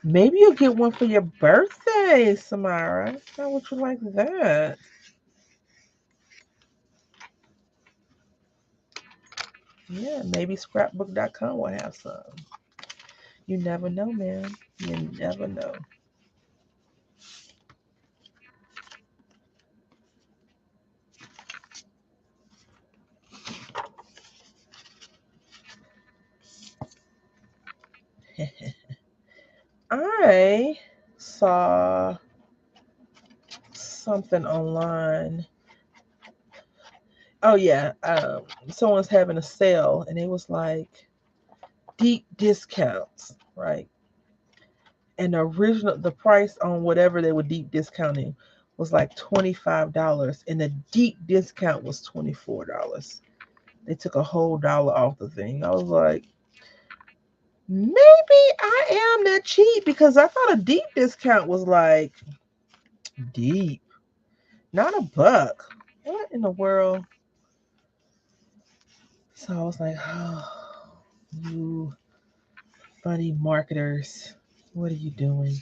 Maybe you'll get one for your birthday, Samara. How would you like that? Yeah, maybe scrapbook.com will have some. You never know, man. You never know. I saw something online. Oh yeah, someone's having a sale, and it was like deep discounts, right? And the price on whatever they were deep discounting was like $25, and the deep discount was $24. They took a whole dollar off the thing. I was like, maybe I am that cheap, because I thought a deep discount was like deep, not a buck. What in the world? So I was like, oh, you funny marketers, what are you doing?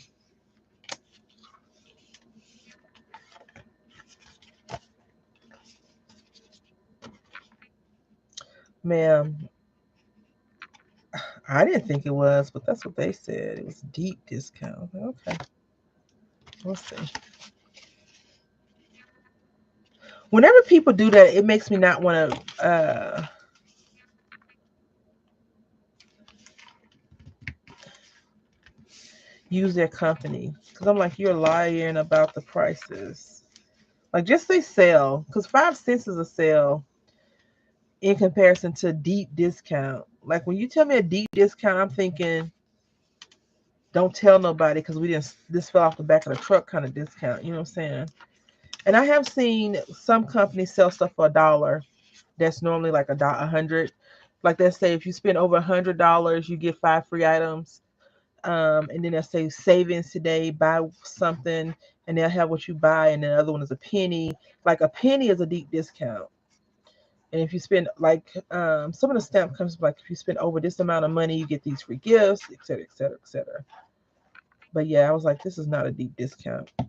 Ma'am, I didn't think it was, but that's what they said. It was deep discount. Okay, we'll see. Whenever people do that, it makes me not want to use their company, because I'm like, you're lying about the prices. Like, just say sale, because 5 cents is a sale in comparison to deep discount. Like, when you tell me a deep discount, I'm thinking, don't tell nobody, because we didn't, this fell off the back of the truck kind of discount. You know what I'm saying? And I have seen some companies sell stuff for $1 that's normally like $100. Like, let's say if you spend over $100, you get 5 free items. And then they'll say savings today, buy something, and they'll have what you buy, and then the other one is a penny. Like, a penny is a deep discount. And if you spend, like, some of the stamp comes like, if you spend over this amount of money, you get these free gifts, et cetera, et cetera, et cetera. But yeah, I was like, this is not a deep discount. And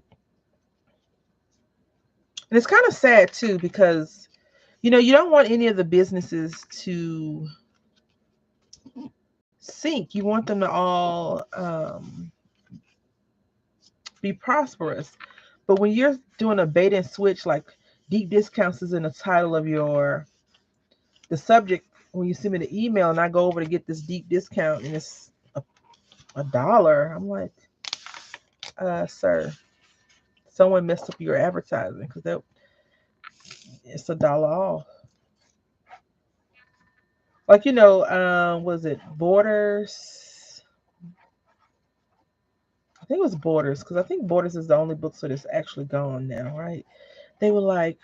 it's kind of sad too, because you don't want any of the businesses to sink. You want them to all be prosperous. But when you're doing a bait and switch, like deep discounts is in the title of the subject, when you send me the email and I go over to get this deep discount and it's a dollar, I'm like, sir, someone messed up your advertising, because it's a dollar off. Like, was it Borders? I think it was Borders, because I think Borders is the only bookstore that's actually gone now, right? They were like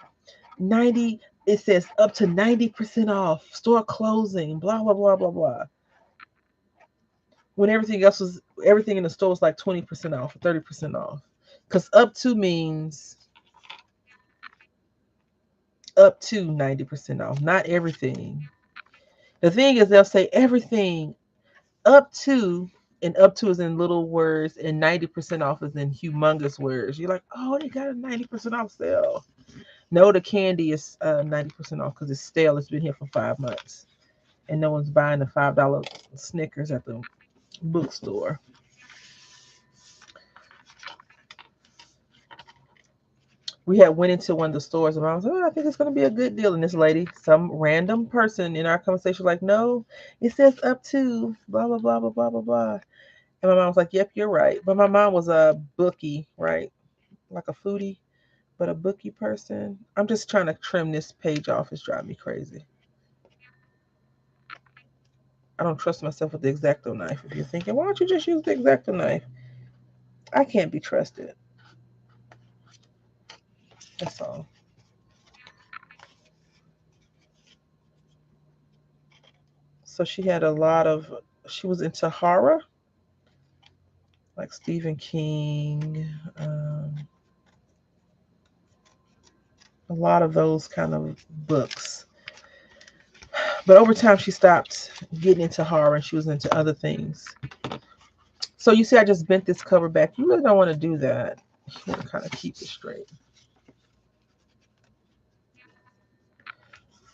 90, it says up to 90% off, store closing, blah, blah, blah, blah, blah. When everything in the store was like 20% off, 30% off. Because up to means up to 90% off, not everything. The thing is, they'll say everything up to And up to is in little words, and 90% off is in humongous words. You're like, oh, they got a 90% off sale. No, the candy is 90% off because it's stale. It's been here for 5 months, and no one's buying the $5 Snickers at the bookstore. We had went into one of the stores, and I was like, oh, I think it's going to be a good deal. And this lady, some random person in our conversation, was like, no, it says up to blah blah blah blah blah blah blah. And my mom was like, yep, you're right. But my mom was a bookie, right? Like a foodie, but a bookie person. I'm just trying to trim this page off. It's driving me crazy. I don't trust myself with the X-Acto knife. If you're thinking, why don't you just use the X-Acto knife? I can't be trusted. That's all. So she had a lot of, she was into horror, like Stephen King, a lot of those kind of books. But over time, she stopped getting into horror and she was into other things. So you see, I just bent this cover back. You really don't want to do that. You want to kind of keep it straight.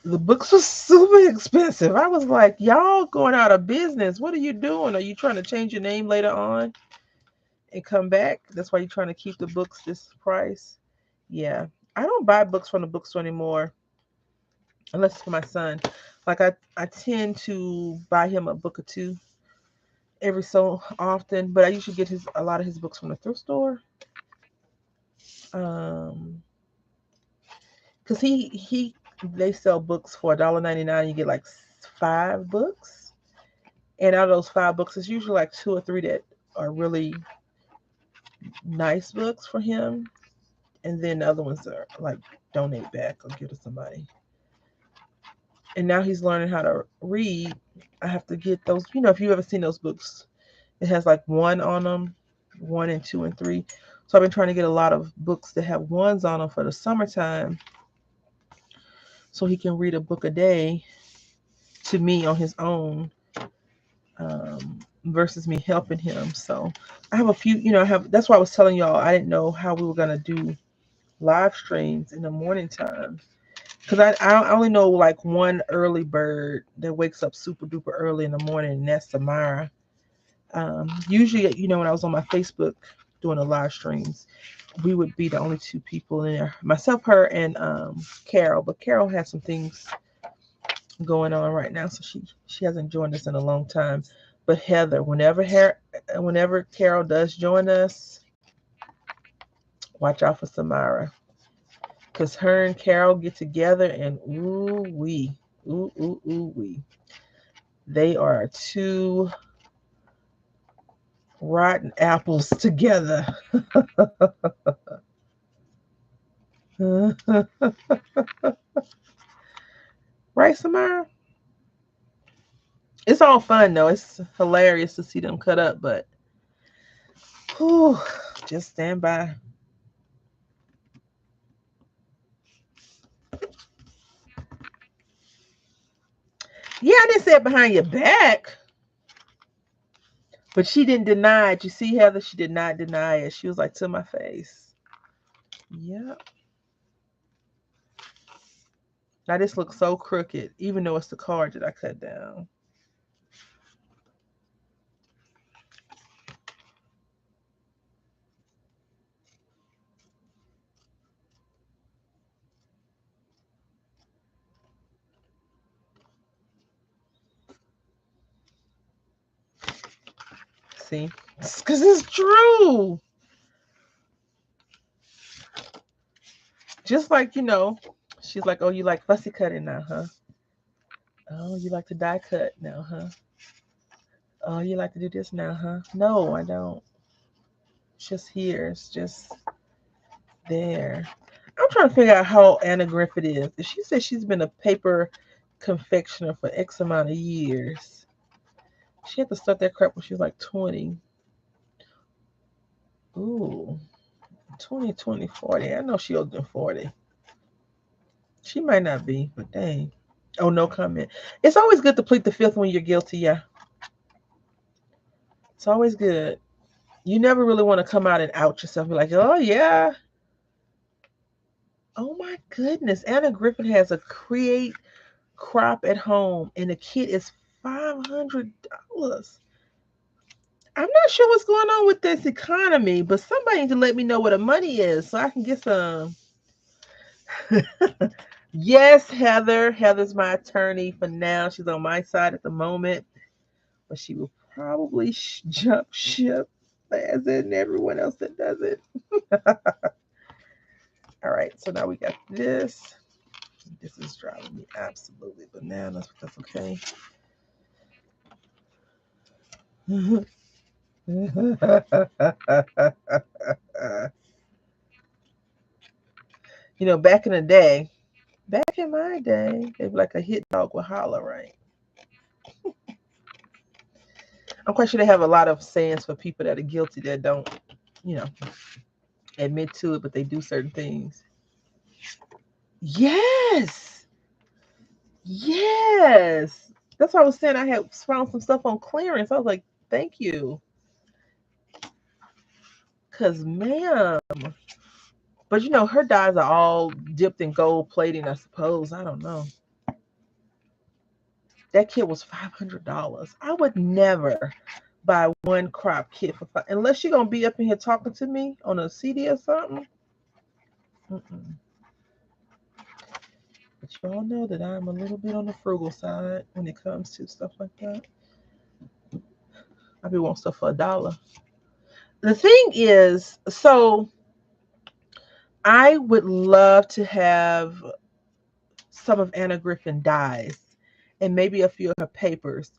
The books were super expensive. I was like, y'all going out of business. What are you doing? Are you trying to change your name later on and come back? That's why you're trying to keep the books this price. Yeah. I don't buy books from the bookstore anymore unless it's for my son. Like I tend to buy him a book or two every so often, but I usually get a lot of his books from the thrift store. Because he they sell books for $1.99. You get like 5 books, and out of those 5 books, it's usually like 2 or 3 that are really nice books for him, and then the other ones are like donate back or give to somebody. And now he's learning how to read. I have to get those. If you've ever seen those books, it has like one on them, 1 and 2 and 3. So I've been trying to get a lot of books that have ones on them for the summertime, so he can read a book a day to me on his own, versus me helping him. So I have a few, that's why I was telling y'all I didn't know how we were going to do live streams in the morning time. Because I only know like one early bird that wakes up super duper early in the morning, and that's Samara. Usually, when I was on my Facebook doing the live streams, we would be the only 2 people in there, myself, her, and Carol. But Carol has some things going on right now, so she hasn't joined us in a long time. But Heather, whenever Carol does join us, watch out for Samara, because her and Carol get together and ooh wee, they are 2 rotten apples together. Right, Samara? It's all fun though. It's hilarious to see them cut up, but whew, just stand by. Yeah, I didn't say it behind your back, but she didn't deny it. You see, Heather, she did not deny it. She was like, to my face. Yep. Now this looks so crooked, even though it's the card that I cut down. See? Because it's true. Just like, she's like, oh, you like fussy cutting now, huh? Oh, you like to die cut now, huh? Oh, you like to do this now, huh? No, I don't. It's just here. It's just there. I'm trying to figure out how Anna Griffin is. If she says she's been a paper confectioner for X amount of years, she had to start that crap when she was like 20. Ooh, 20, 20, 40. I know she older than 40. She might not be, but dang. Oh, no comment. It's always good to plead the fifth when you're guilty, yeah. It's always good. You never really want to come out and out yourself. Be like, oh yeah. Oh my goodness. Anna Griffin has a create crop at home and the kit is $500. I'm not sure what's going on with this economy, but somebody needs to let me know what the money is so I can get some. Yes, Heather. Heather's my attorney for now. She's on my side at the moment, but she will probably jump ship as in everyone else that does it. All right, so now we got this. This is driving me absolutely bananas, but that's okay. You know, back in the day, back in my day, they'd be like a hit dog would holler, right? I'm quite sure they have a lot of sayings for people that are guilty that don't, you know, admit to it, but they do certain things. Yes. Yes. That's what I was saying. I had found some stuff on clearance. I was like, thank you. Cause ma'am. But you know, her dyes are all dipped in gold plating, I suppose. I don't know. That kit was $500. I would never buy one crop kit for unless you're gonna be up in here talking to me on a CD or something. Mm-mm. But you all know that I'm a little bit on the frugal side when it comes to stuff like that. I be want stuff for $1. The thing is, so I would love to have some of Anna Griffin dyes and maybe a few of her papers.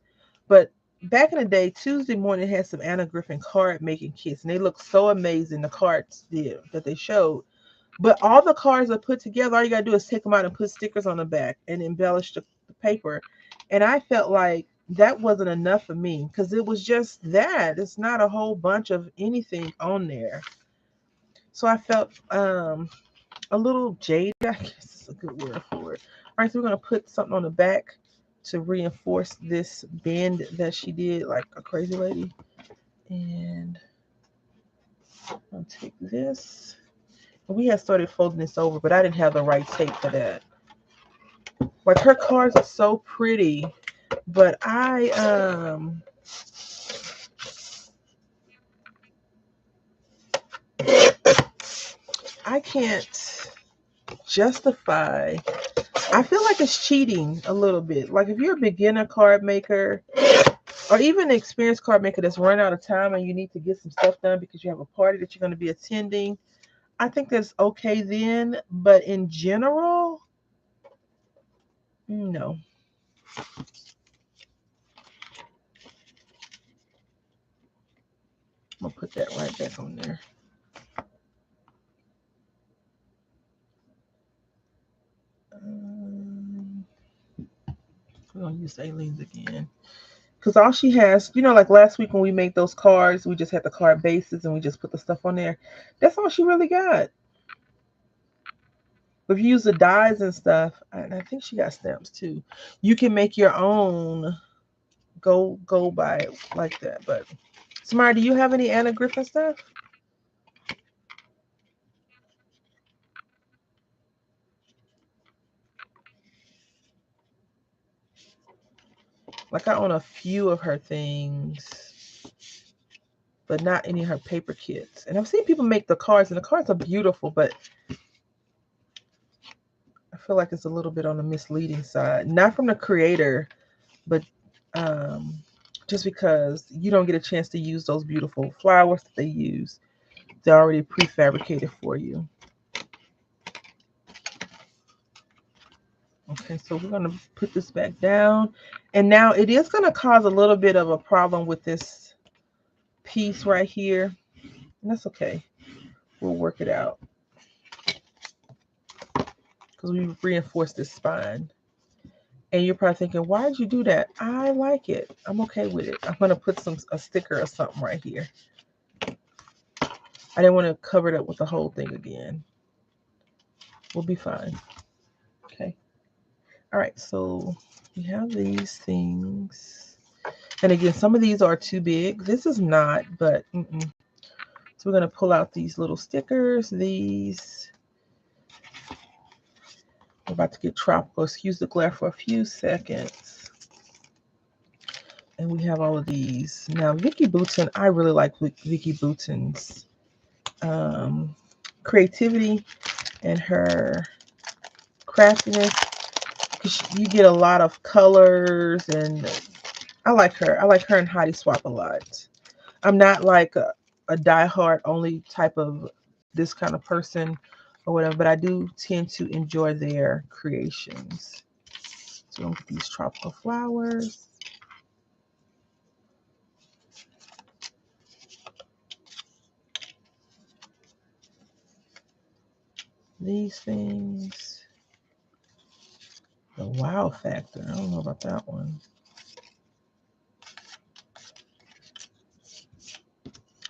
But back in the day, Tuesday Morning had some Anna Griffin card making kits, and they look so amazing. The cards did that they showed. But all the cards are put together. All you gotta do is take them out and put stickers on the back and embellish the paper. And I felt like that wasn't enough for me because it was just that. It's not a whole bunch of anything on there. So I felt a little jaded, I guess is a good word for it. All right, so we're gonna put something on the back to reinforce this bend that she did like a crazy lady. And I'll take this. We had started folding this over, but I didn't have the right tape for that. Like her cards are so pretty, but I can't justify. I feel like it's cheating a little bit. Like if you're a beginner card maker or even an experienced card maker that's run out of time and you need to get some stuff done because you have a party that you're going to be attending, I think that's okay then. But in general, no. I'm going to put that right back on there. We're going to use Aileen's again. Because all she has, you know, like last week when we made those cards, we just had the card bases and we just put the stuff on there. That's all she really got. If you use the dies and stuff, and I think she got stamps too, you can make your own. Go by it like that. But Samara, do you have any Anna Griffin stuff? Like I own a few of her things, but not any of her paper kits. And I've seen people make the cards, and the cards are beautiful, but I feel like it's a little bit on the misleading side. Not from the creator, but just because you don't get a chance to use those beautiful flowers that they use. They're already prefabricated for you. Okay, so we're going to put this back down. And now it is going to cause a little bit of a problem with this piece right here. And that's okay. We'll work it out. Because we reinforced this spine. And you're probably thinking, why did you do that? I like it. I'm okay with it. I'm going to put a sticker or something right here. I didn't want to cover it up with the whole thing again. We'll be fine. Okay. All right. So we have these things. And again, some of these are too big. This is not, but so we're going to pull out these little stickers. These, we're about to get tropical. Excuse the glare for a few seconds. And we have all of these. Now, Vicki Boutin, I really like Vicki Boutin's creativity and her craftiness. You get a lot of colors, and I like her. I like her and Heidi Swapp a lot. I'm not like a diehard only type of this kind of person or whatever, but I do tend to enjoy their creations. So look at these tropical flowers. These things. The wow factor. I don't know about that one.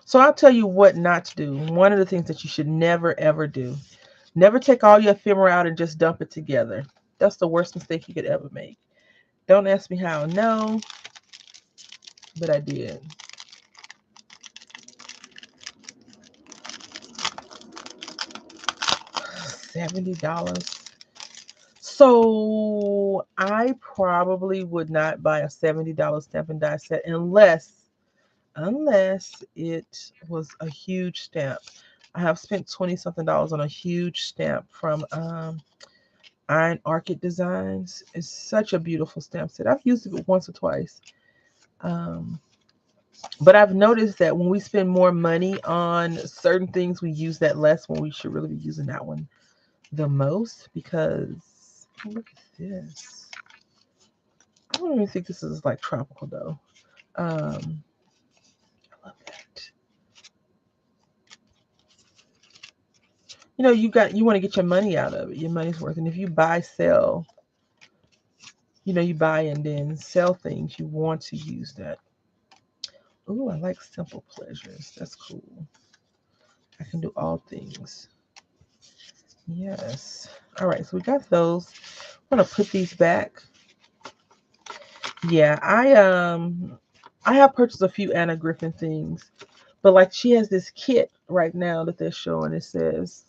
So I'll tell you what not to do. One of the things that you should never ever do. Never take all your ephemera out and just dump it together. That's the worst mistake you could ever make. Don't ask me how. No, but I did. $70. So I probably would not buy a $70 stamp and die set unless it was a huge stamp. I have spent 20 something dollars on a huge stamp from Iron Orchid Designs. It's such a beautiful stamp set. I've used it once or twice. But I've noticed that when we spend more money on certain things, we use that less when we should really be using that one the most. Because look at this. I don't even think this is like tropical though. I love that. You know, you want to get your money out of it. Your money's worth. And if you buy, sell, you buy and then sell things, you want to use that. Ooh, I like simple pleasures. That's cool. I can do all things. Yes. All right, so we got those. I'm gonna put these back. Yeah, I have purchased a few Anna Griffin things, but like she has this kit right now that they're showing. It says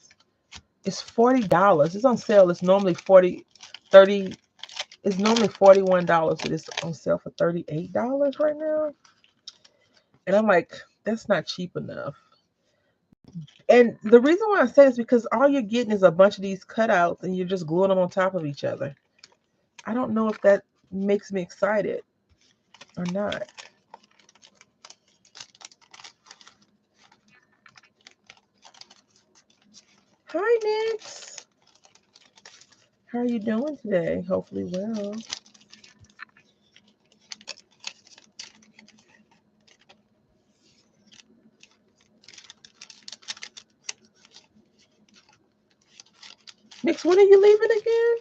it's $40. It's on sale. It's normally 30. It's normally $41, but it's on sale for $38 right now. And I'm like, that's not cheap enough. And the reason why I say is because all you're getting is a bunch of these cutouts and you're just gluing them on top of each other. I don't know if that makes me excited or not. Hi, Nix. How are you doing today? Hopefully well. Nix, when are you leaving again?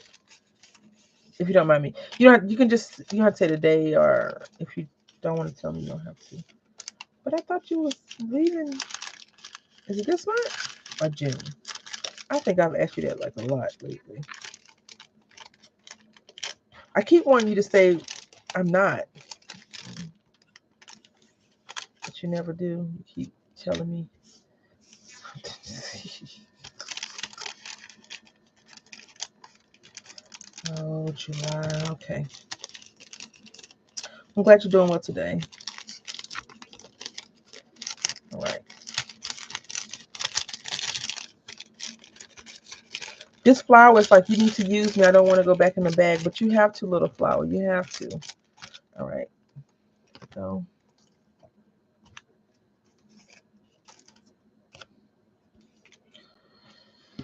If you don't mind me. You can just you don't have to say the day, or if you don't want to tell me you don't have to. But I thought you was leaving. Is it this month or June? I think I've asked you that like a lot lately. I keep wanting you to say I'm not, but you never do. You keep telling me. Oh, July. Okay. I'm glad you're doing well today. All right. This flower is like, you need to use me. I don't want to go back in the bag, but you have to, little flower. You have to. All right. So.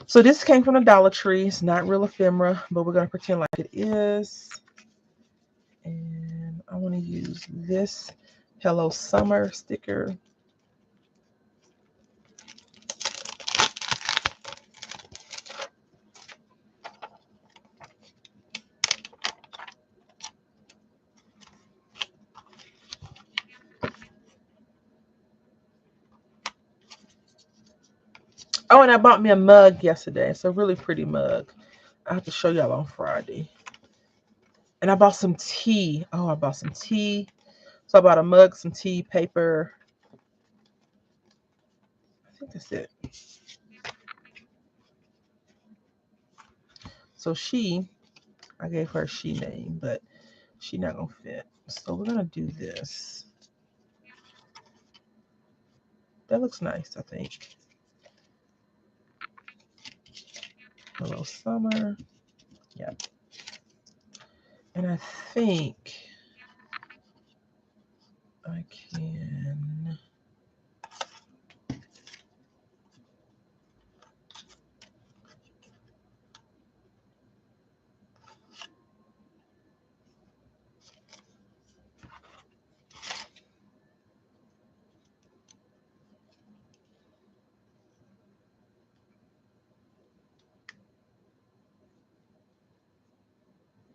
So this came from the Dollar Tree. It's not real ephemera, but we're going to pretend like it is. And I want to use this Hello Summer sticker. Oh, and I bought me a mug yesterday. It's a really pretty mug. I have to show y'all on Friday. And I bought some tea. Oh, I bought some tea. So I bought a mug, some tea, paper. I think that's it. So I gave her a she name, but she not gonna fit. So we're gonna do this. That looks nice, I think. Hello, summer. Yeah. And I think I can.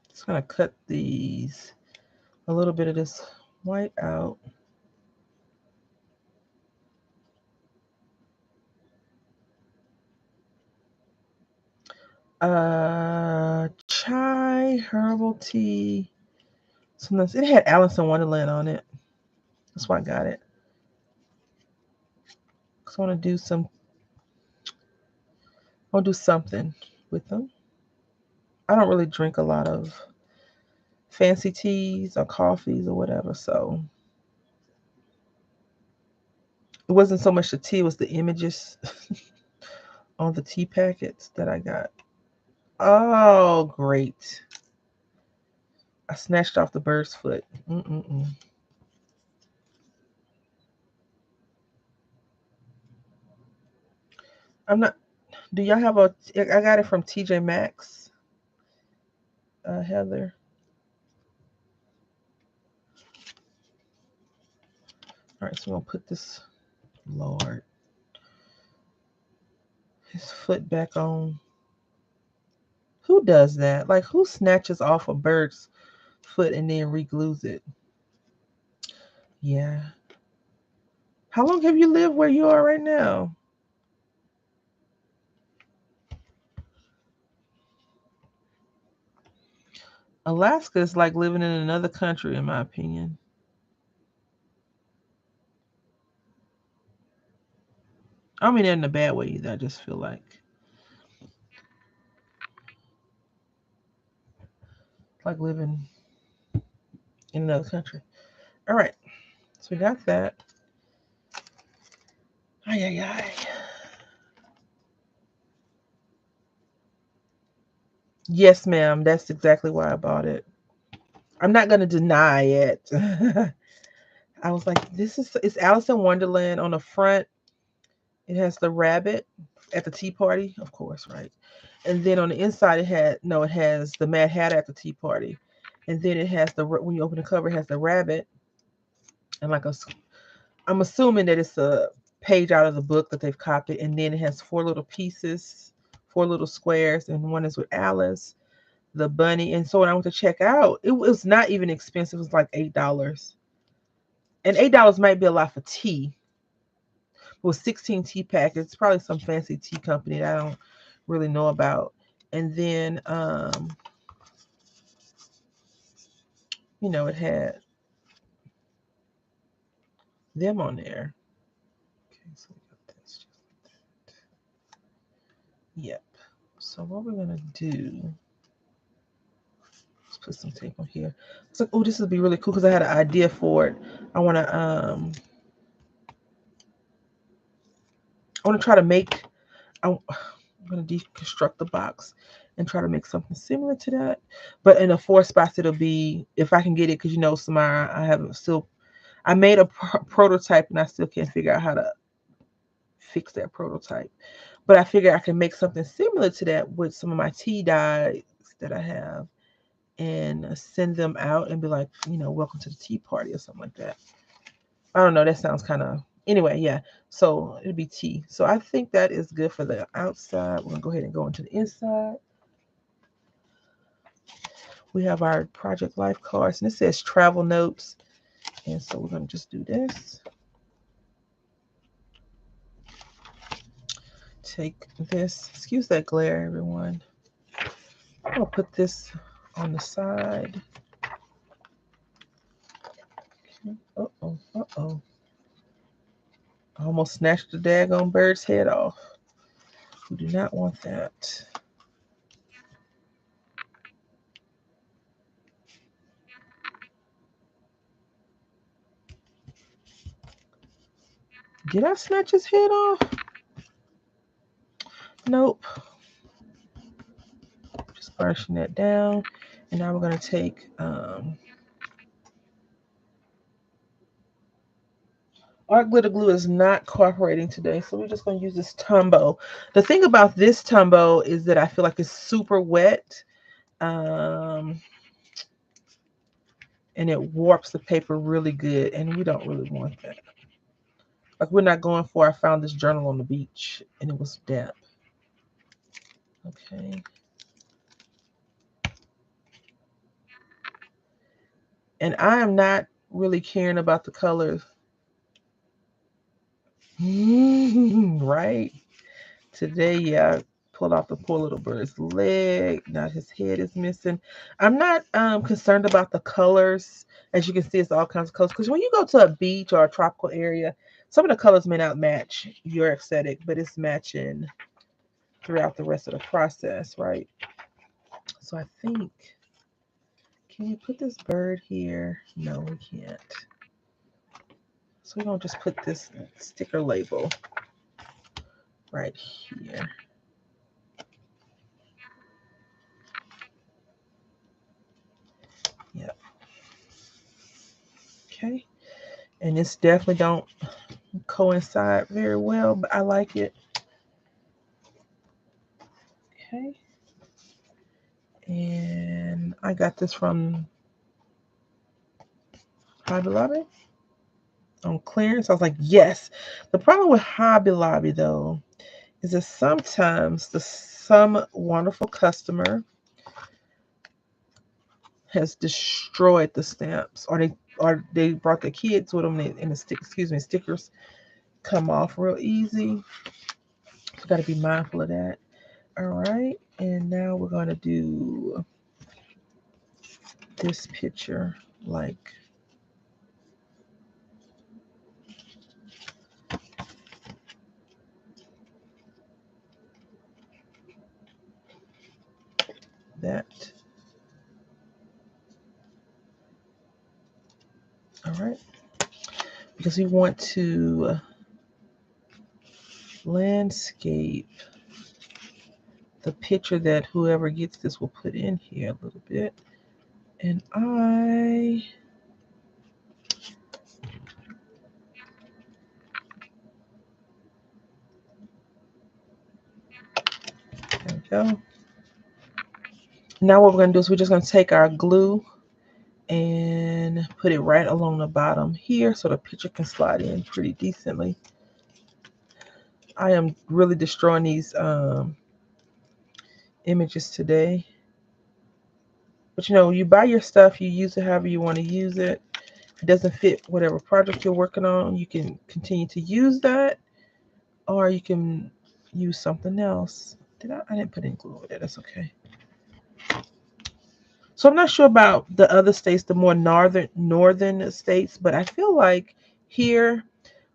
Just gonna cut these, a little bit of this white out. Chai, herbal tea. Sometimes it had Alice in Wonderland on it. That's why I got it. Cause I want to do something with them. I don't really drink a lot of fancy teas or coffees or whatever, so it wasn't so much the tea, it was the images on the tea packets that I got. Oh, great. I snatched off the bird's foot. Mm-mm-mm. I'm not. Do y'all have a? I got it from TJ Maxx, Heather. All right, so I'm gonna put this. Lord, his foot back on. Who does that? Like, who snatches off a bird's foot and then re-glues it? Yeah. How long have you lived where you are right now? Alaska is like living in another country, in my opinion. I don't mean that in a bad way either. I just feel like living in another country. All right, so we got that. Ay ay ay. Yes, ma'am. That's exactly why I bought it. I'm not gonna deny it. I was like, it's Alice in Wonderland on the front. It has the rabbit at the tea party, of course, right? And then on the inside, it has the Mad Hatter at the tea party, and then it has when you open the cover, it has the rabbit and I'm assuming that it's a page out of the book that they've copied, and then it has four little pieces, four little squares, and one is with Alice, the bunny. And so when I went to check out, it was not even expensive. It was like $8, and $8 might be a lot for tea. It was 16 tea packets, probably some fancy tea company that I don't really know about. And then, it had them on there. Okay, so we got this. Yep. So what we're gonna do? Let's put some tape on here. It's like, oh, this would be really cool because I had an idea for it. I wanna try to make. I'm gonna deconstruct the box and try to make something similar to that, but in a four spots it'll be, if I can get it, because Samara, I made a prototype and I still can't figure out how to fix that prototype. But I figure I can make something similar to that with some of my tea dyes that I have and send them out and be like, welcome to the tea party or something like that. I don't know. That sounds kind of, anyway, yeah. So it'd be tea. So I think that is good for the outside. We're going to go ahead and go into the inside. We have our Project Life cards, and it says travel notes. And so we're going to just do this. Take this. Excuse that glare, everyone. I'm going to put this on the side. Uh-oh, uh-oh. I almost snatched the daggone bird's head off. We do not want that. Did I snatch his head off? Nope. Just brushing that down. And now we're going to take our glitter glue is not cooperating today, so we're just going to use this Tumbo. The thing about this Tumbo is that I feel like it's super wet, and it warps the paper really good, and we don't really want that. Like we're not going for, I found this journal on the beach, and it was damp. Okay. And I am not really caring about the colors. Right? Today, yeah, I pulled off the poor little bird's leg. Now his head is missing. I'm not concerned about the colors. As you can see, it's all kinds of colors. Because when you go to a beach or a tropical area, some of the colors may not match your aesthetic, but it's matching throughout the rest of the process, right? So I think, can we put this bird here? No, we can't. So we're going to just put this sticker label right here. Yep. Okay. And this definitely don't coincide very well, but I like it. Okay. And I got this from Hobby Lobby on clearance. I was like, yes. The problem with Hobby Lobby though is that sometimes some wonderful customer has destroyed the stamps, or they brought the kids with them, and the stickers come off real easy. So got to be mindful of that. All right, and now we're going to do this picture like that. All right, because we want to landscape the picture that whoever gets this will put in here a little bit. And there we go. Now what we're going to do is we're just going to take our glue and put it right along the bottom here so the picture can slide in pretty decently. I am really destroying these images today. But you know, you buy your stuff, you use it however you want to use it. If it doesn't fit whatever project you're working on, you can continue to use that, or you can use something else. I didn't put in glue with it. That's okay. So I'm not sure about the other states, the more northern states, but I feel like here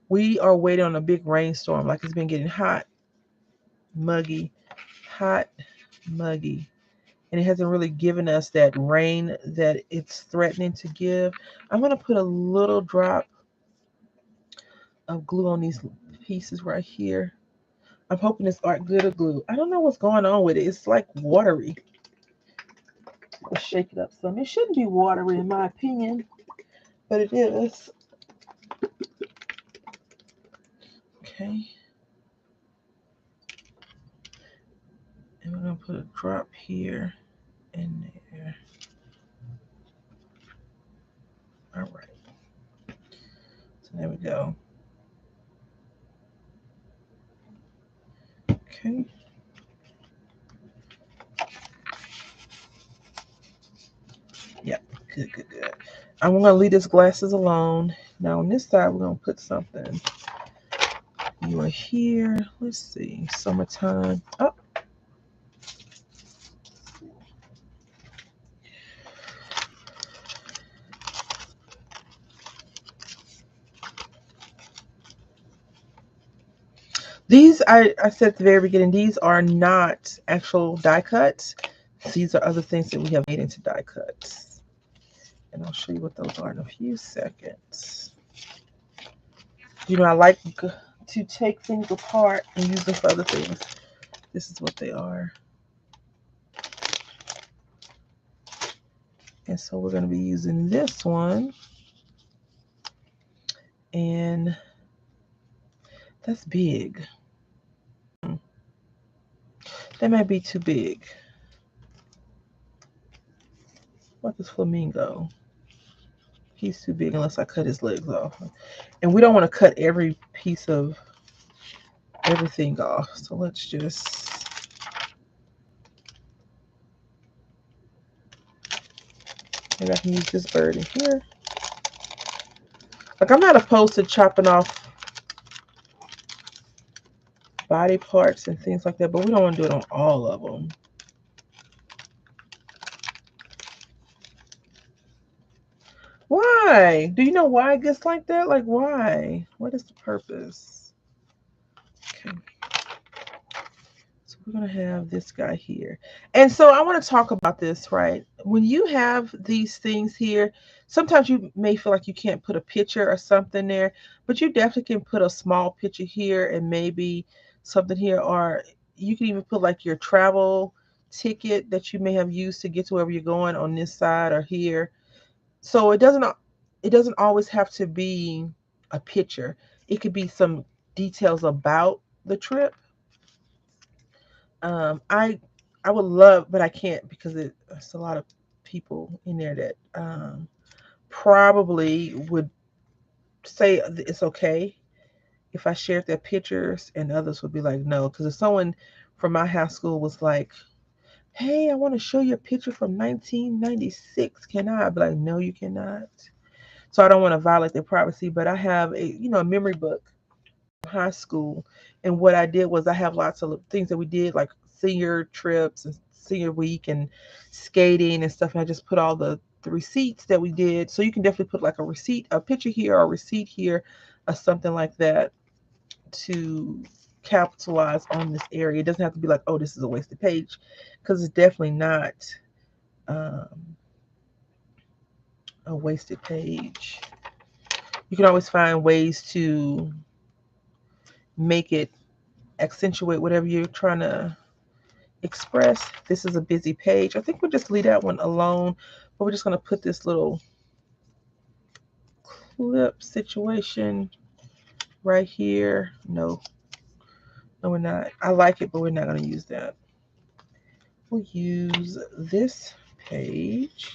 we are waiting on a big rainstorm. Like it's been getting hot, muggy, hot, muggy. And it hasn't really given us that rain that it's threatening to give. I'm going to put a little drop of glue on these pieces right here. I'm hoping it's art glitter glue. I don't know what's going on with it. It's like watery. Let's shake it up some. It shouldn't be watery in my opinion, but it is. Okay. And we're going to put a drop here and there. All right. So there we go. Okay. Yep. Good, good, good. I'm going to leave this glasses alone. Now on this side, we're going to put something. You are here. Let's see. Summertime. Oh. I said at the very beginning, these are not actual die cuts. These are other things that we have made into die cuts. And I'll show you what those are in a few seconds. I like to take things apart and use them for other things. This is what they are. And so we're going to be using this one. And that's big. That might be too big. What is Flamingo? He's too big unless I cut his legs off. And we don't want to cut every piece of everything off. So let's just... Maybe I can use this bird in here. Like, I'm not opposed to chopping off body parts and things like that, but we don't want to do it on all of them. Why? Do you know why it gets like that? Like, why? What is the purpose? Okay. So we're going to have this guy here. And so I want to talk about this, right? When you have these things here, sometimes you may feel like you can't put a picture or something there, but you definitely can put a small picture here and maybe something here, or you can even put like your travel ticket that you may have used to get to wherever you're going on this side or here. So it doesn't always have to be a picture. It could be some details about the trip. I would love, but I can't because it's a lot of people in there that probably would say it's okay if I shared their pictures, and others would be like, no, because if someone from my high school was like, hey, I want to show you a picture from 1996, can I? I'd be like, no, you cannot. So I don't want to violate their privacy, but I have a memory book from high school, and what I did was I have lots of things that we did, like senior trips and senior week and skating and stuff, and I just put all the receipts that we did. So you can definitely put like a receipt, a picture here or a receipt here or something like that to capitalize on this area. It doesn't have to be like, oh, this is a wasted page, because it's definitely not a wasted page. You can always find ways to make it accentuate whatever you're trying to express. This is a busy page. I think we'll just leave that one alone, but we're just going to put this little clip situation right here. No, we're not. I like it, but we're not going to use that. We'll use this page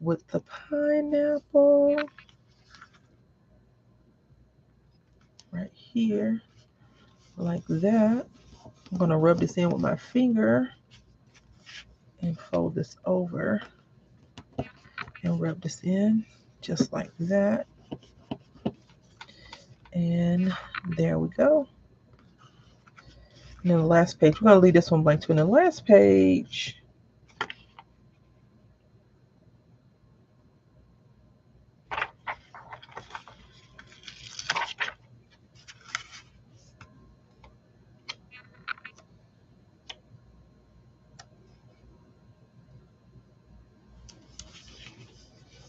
with the pineapple right here, like that. I'm going to rub this in with my finger and fold this over and rub this in just like that. And there we go. And then the last page, we're going to leave this one blank too. And the last page,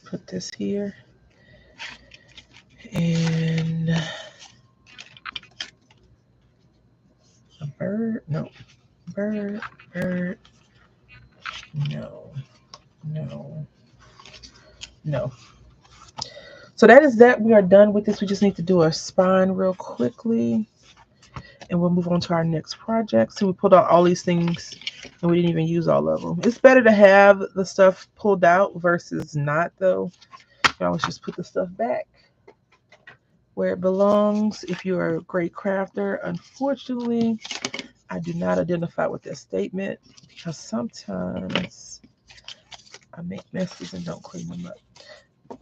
put this here. And a bird, no, bird, no. So that is that. We are done with this. We just need to do our spine real quickly, and we'll move on to our next project. So we pulled out all these things, and we didn't even use all of them. It's better to have the stuff pulled out versus not, though. You can always just put the stuff back where it belongs if you're a great crafter. Unfortunately, I do not identify with that statement because sometimes I make messes and don't clean them up. I'm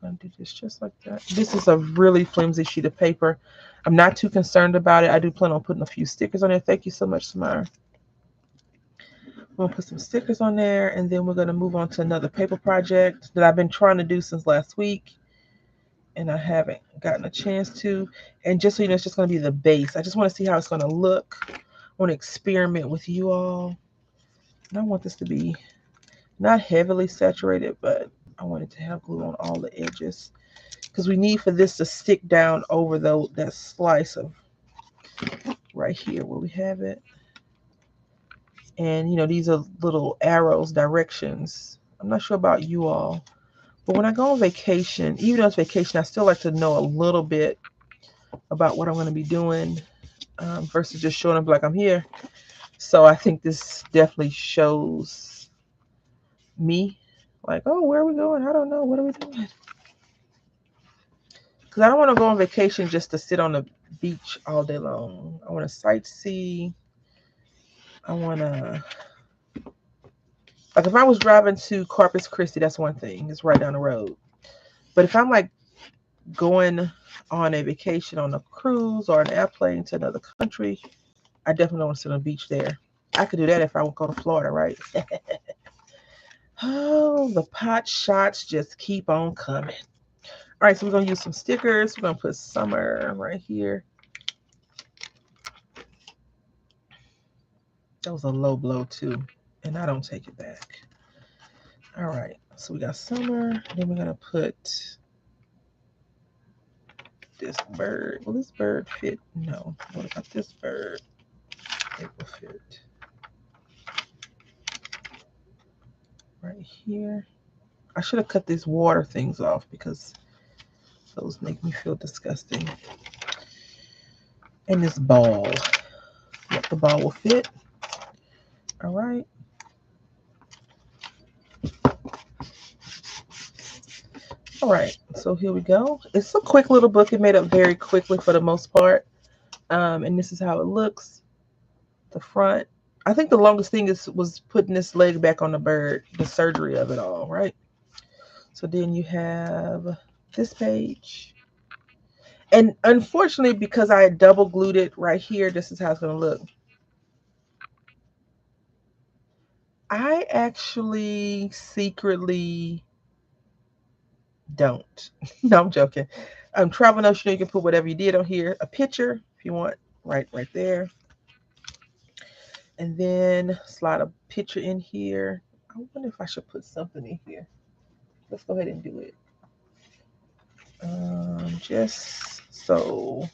going to do this just like that. This is a really flimsy sheet of paper. I'm not too concerned about it. I do plan on putting a few stickers on there. Thank you so much, Samara. I'm going to put some stickers on there, and then we're going to move on to another paper project that I've been trying to do since last week. and I haven't gotten a chance to. And just so you know, it's just going to be the base. I just want to see how it's going to look. I want to experiment with you all. And I want this to be not heavily saturated, but I want it to have glue on all the edges because we need for this to stick down over that slice of right here where we have it. And these are little arrows, directions. I'm not sure about you all, but when I go on vacation, even though it's vacation, I still like to know a little bit about what I'm going to be doing versus just showing up like I'm here. So I think this definitely shows me like, oh, where are we going? I don't know. What are we doing? Because I don't want to go on vacation just to sit on the beach all day long. I want to sightsee. I want to, like, if I was driving to Corpus Christi, that's one thing. It's right down the road. But if I'm like going on a vacation on a cruise or an airplane to another country, I definitely don't want to sit on the beach there. I could do that if I would go to Florida, right? Oh, the pot shots just keep on coming. All right, so we're going to use some stickers. We're going to put summer right here. That was a low blow too, and I don't take it back. All right, so we got summer. Then we're going to put this bird. Will this bird fit? No. What about this bird? It will fit. Right here. I should have cut these water things off because those make me feel disgusting. And this ball. Yep, the ball will fit. All right. All right, so here we go. It's a quick little book. It made up very quickly for the most part. And this is how it looks. The front. I think the longest thing was putting this leg back on the bird, the surgery of it all, right? So then you have this page. And unfortunately, because I double glued it right here, this is how it's going to look. I actually secretly don't. No, I'm joking. Travel Notion, you can put whatever you did on here. A picture, if you want, right there. And then slide a picture in here. I wonder if I should put something in here. Let's go ahead and do it. Just so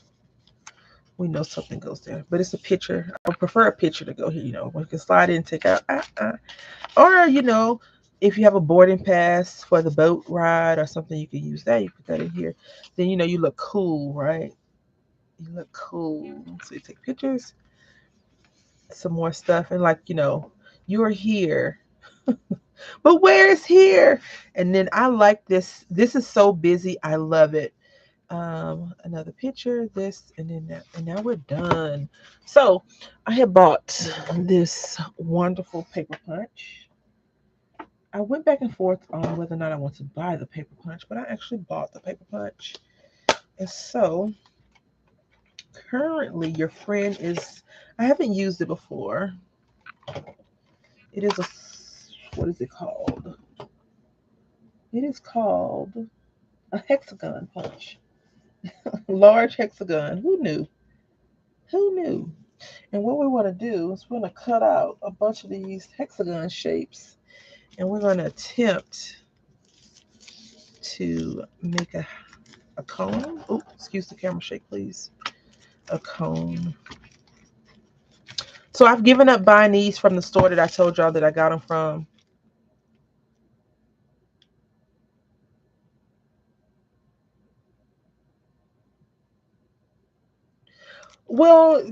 we know something goes there. But it's a picture. I would prefer a picture to go here, we can slide in, take out. Or, if you have a boarding pass for the boat ride or something, you can use that. You put that in here. Then, you look cool, right? You look cool. So you take pictures, some more stuff, and you're here. But where is here? And then I like this. This is so busy. I love it. Another picture, this, and then that. And now we're done. So I had bought this wonderful paper punch. I went back and forth on whether or not I want to buy the paper punch, but I actually bought the paper punch. And so currently your friend is, I haven't used it before. It is what is it called? It is called a hexagon punch. Large hexagon. Who knew? Who knew? And what we want to do is we're going to cut out a bunch of these hexagon shapes, and we're going to attempt to make a cone. Oh, excuse the camera shake, please. A cone. So I've given up buying these from the store that I told y'all that I got them from. Well,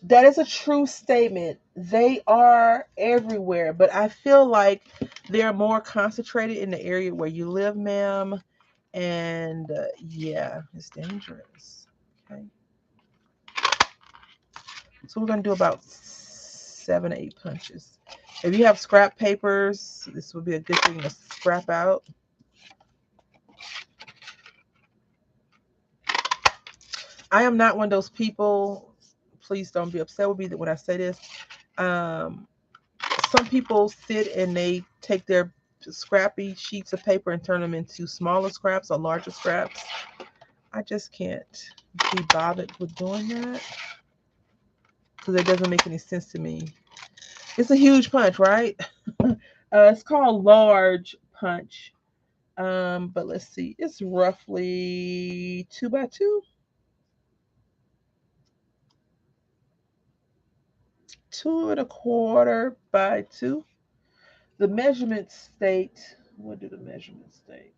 that is a true statement. They are everywhere, but I feel like they're more concentrated in the area where you live, ma'am. And yeah, it's dangerous. Okay. So we're going to do about 7 or 8 punches. If you have scrap papers, this would be a good thing to scrap out. I am not one of those people. Please don't be upset with me when I say this. Some people sit and they take their scrappy sheets of paper and turn them into smaller scraps or larger scraps. I just can't be bothered with doing that because it doesn't make any sense to me. It's a huge punch, right? It's called large punch. But let's see, it's roughly 2 by 2, 2¼ by 2. The measurements state, what do the measurements state?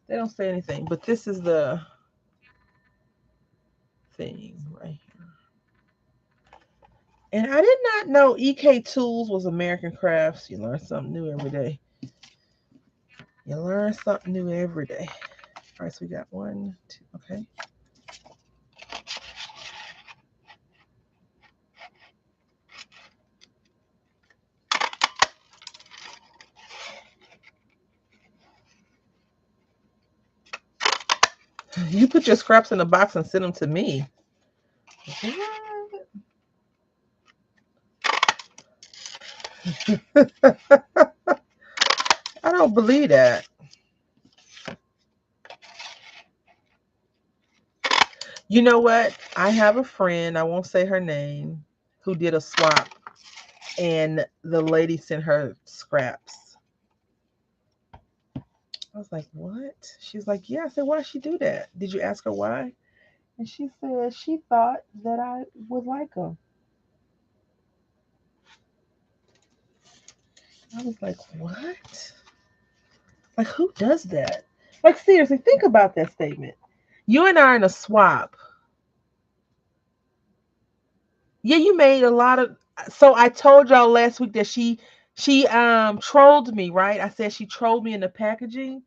They don't say anything, but this is the thing right here. And I did not know EK Tools was American Crafts. You learn something new every day. You learn something new every day. All right, so we got 1, 2, okay. You put your scraps in a box and send them to me. I don't believe that. You know what? I have a friend, I won't say her name, who did a swap and the lady sent her scraps. I was like, what? She's like, yeah. I said, why'd she do that? Did you ask her why? And she said she thought that I would like them. I was like, what? Like, who does that? Like, seriously, think about that statement. You and I are in a swap. Yeah, you made a lot of. So I told y'all last week that she trolled me, right? I said she trolled me in the packaging,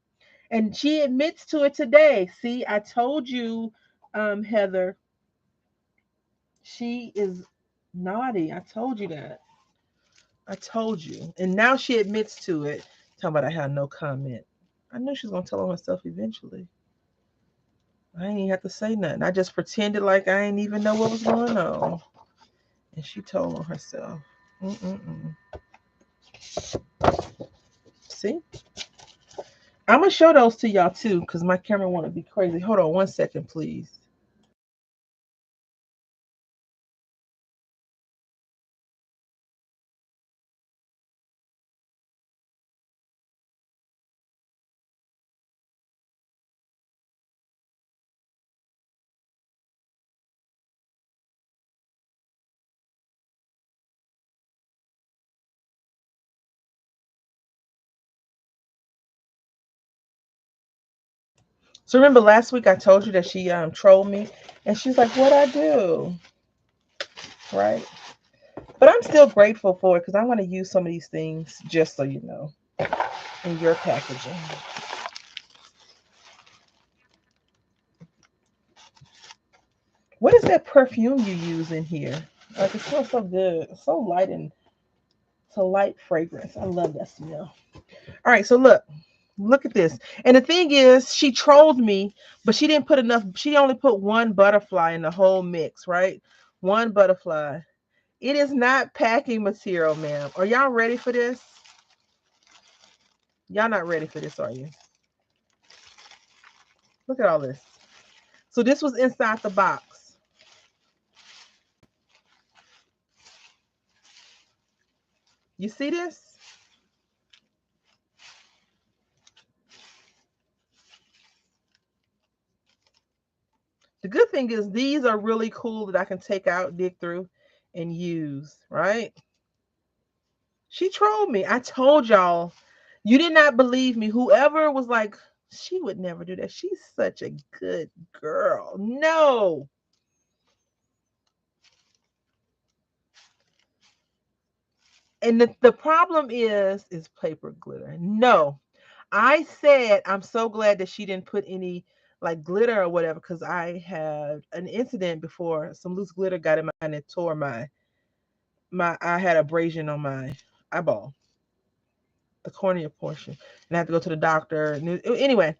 and she admits to it today. See, I told you, Heather, she is naughty. I told you that. I told you. And now she admits to it. Talking about I had no comment. I knew she was gonna tell on herself eventually. I ain't even have to say nothing. I just pretended like I ain't even know what was going on. And she told on herself. Mm-mm-mm. See? I'm gonna show those to y'all too, because my camera wanna be crazy. Hold on 1 second, please. So remember last week I told you that she trolled me, and she's like, "What I do?" Right? But I'm still grateful for it because I'm gonna use some of these things, just so you know, in your packaging. What is that perfume you use in here? Like, it smells so good. It's so light, and it's a light fragrance. I love that smell. All right, so look at this. And the thing is, she trolled me, but she didn't put enough. She only put one butterfly in the whole mix, right? One butterfly. It is not packing material, ma'am. Are y'all ready for this? Y'all not ready for this, are you? Look at all this. So this was inside the box. You see this? The good thing is these are really cool that I can take out, dig through, and use, right? She trolled me. I told y'all. You did not believe me. Whoever was like, she would never do that. She's such a good girl. No. And the problem is paper glitter. No. I said I'm so glad that she didn't put any like glitter or whatever, because I had an incident before. Some loose glitter got in my and it tore my I had abrasion on my eyeball, the cornea portion, and I had to go to the doctor. And anyway,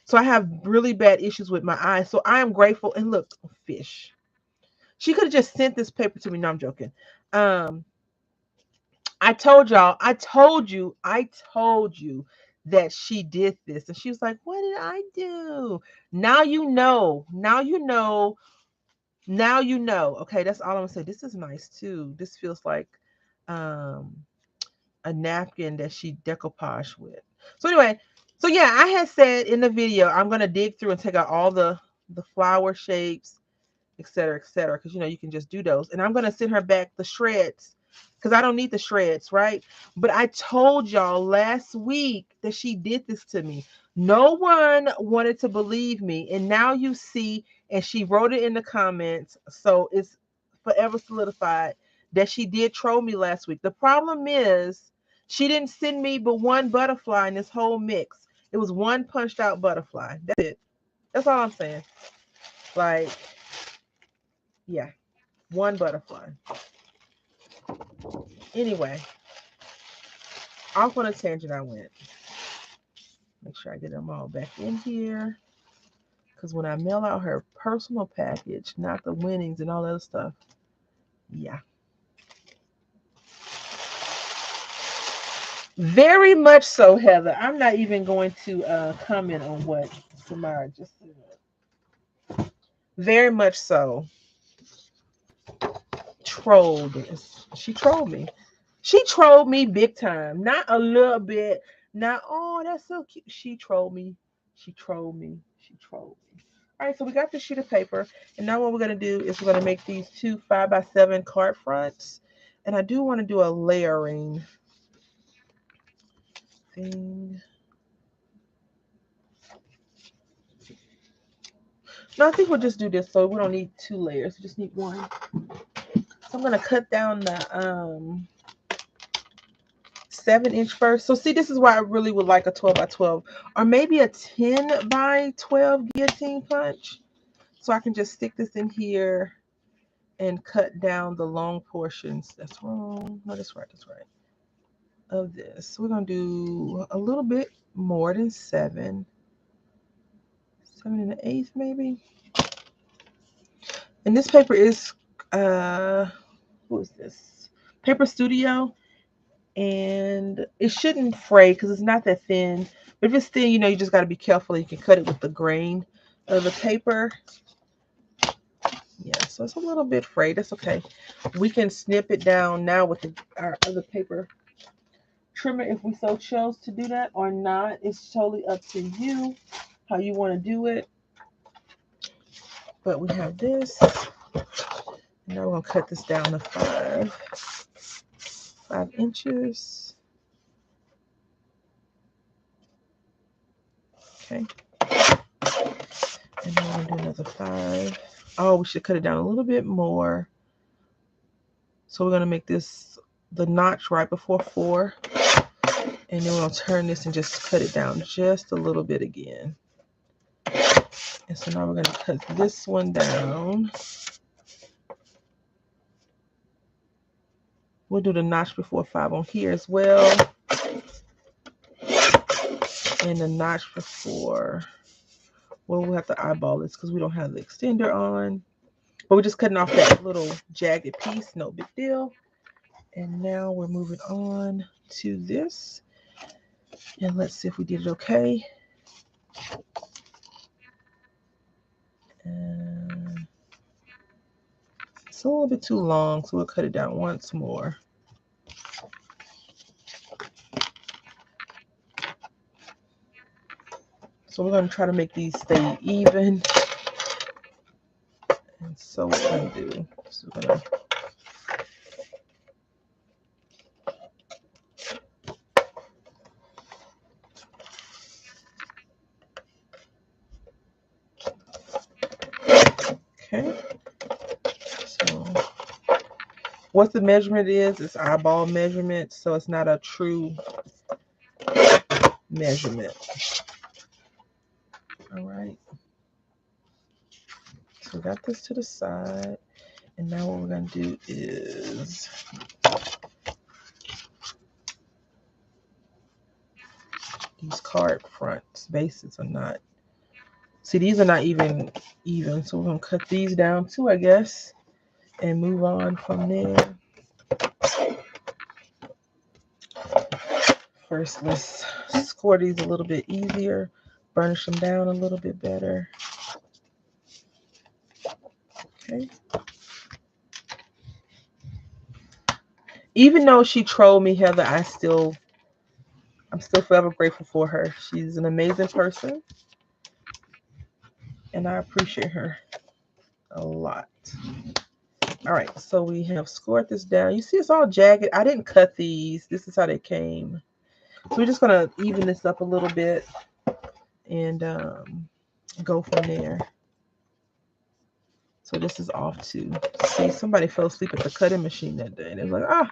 so I have really bad issues with my eyes. So I am grateful. And look, fish. She could have just sent this paper to me. No, I'm joking. Um, I told y'all, I told you that she did this. And she was like, what did I do? Now you know. Now you know. Now you know. Okay, that's all I'm gonna say. This is nice too. This feels like um a napkin that she decoupage with. So anyway, so yeah, I had said in the video I'm gonna dig through and take out all the flower shapes, et cetera, because you know you can just do those. And I'm gonna send her back the shreds because I don't need the shreds, right? But I told y'all last week that she did this to me. No one wanted to believe me, and now you see, and she wrote it in the comments, so it's forever solidified that she did troll me last week. The problem is she didn't send me but one butterfly in this whole mix. It was one punched out butterfly. That's it. That's all I'm saying. Like, yeah, one butterfly. Anyway, off on a tangent I went. Make sure I get them all back in here. Because when I mail out her personal package, not the winnings and all that other stuff, yeah. Very much so, Heather. I'm not even going to comment on what Samara just said. Very much so. Trolled. She trolled me. She trolled me big time. Not a little bit. Not, oh, that's so cute. She trolled me. She trolled me. She trolled me. All right, so we got the sheet of paper. And now what we're going to do is we're going to make these 2 5x7 card fronts. And I do want to do a layering thing. No, I think we'll just do this so we don't need 2 layers. We just need 1. So I'm going to cut down the 7-inch first. So see, this is why I really would like a 12x12 or maybe a 10x12 guillotine punch. So I can just stick this in here and cut down the long portions. That's wrong. No, that's right. That's right. Of this. So we're going to do a little bit more than 7. 7 1/8 maybe. And this paper is, who is this? Paper Studio. And it shouldn't fray because it's not that thin. But if it's thin, you know, you just got to be careful. You can cut it with the grain of the paper. Yeah, so it's a little bit frayed. That's okay. We can snip it down now with our other paper trimmer if we so chose to do that or not. It's totally up to you how you want to do it. But we have this. Now we're going to cut this down to 5 inches. Okay. And then we're going to do another 5. Oh, we should cut it down a little bit more. So we're going to make this the notch right before 4. And then we're going to turn this and just cut it down just a little bit again. And so now we're going to cut this one down. We'll do the notch before 5 on here as well. And the notch before, well, we'll have to eyeball this because we don't have the extender on. But we're just cutting off that little jagged piece, no big deal. And now we're moving on to this. And let's see if we did it okay. And it's a little bit too long, so we'll cut it down once more. So we're going to try to make these stay even. And so what we're going to do is we're going to okay. So what the measurement is, it's eyeball measurement, so it's not a true measurement. All right. So we got this to the side. And now what we're going to do is these card fronts bases are not, see, these are not even. So we're going to cut these down too, I guess, and move on from there. First, let's score these a little bit easier, burnish them down a little bit better. Okay. Even though she trolled me, Heather, I'm still forever grateful for her. She's an amazing person, and I appreciate her a lot. All right, so we have scored this down. You see, it's all jagged. I didn't cut these. This is how they came. So we're just gonna even this up a little bit and go from there. So this is off too. See, somebody fell asleep at the cutting machine that day. They was like,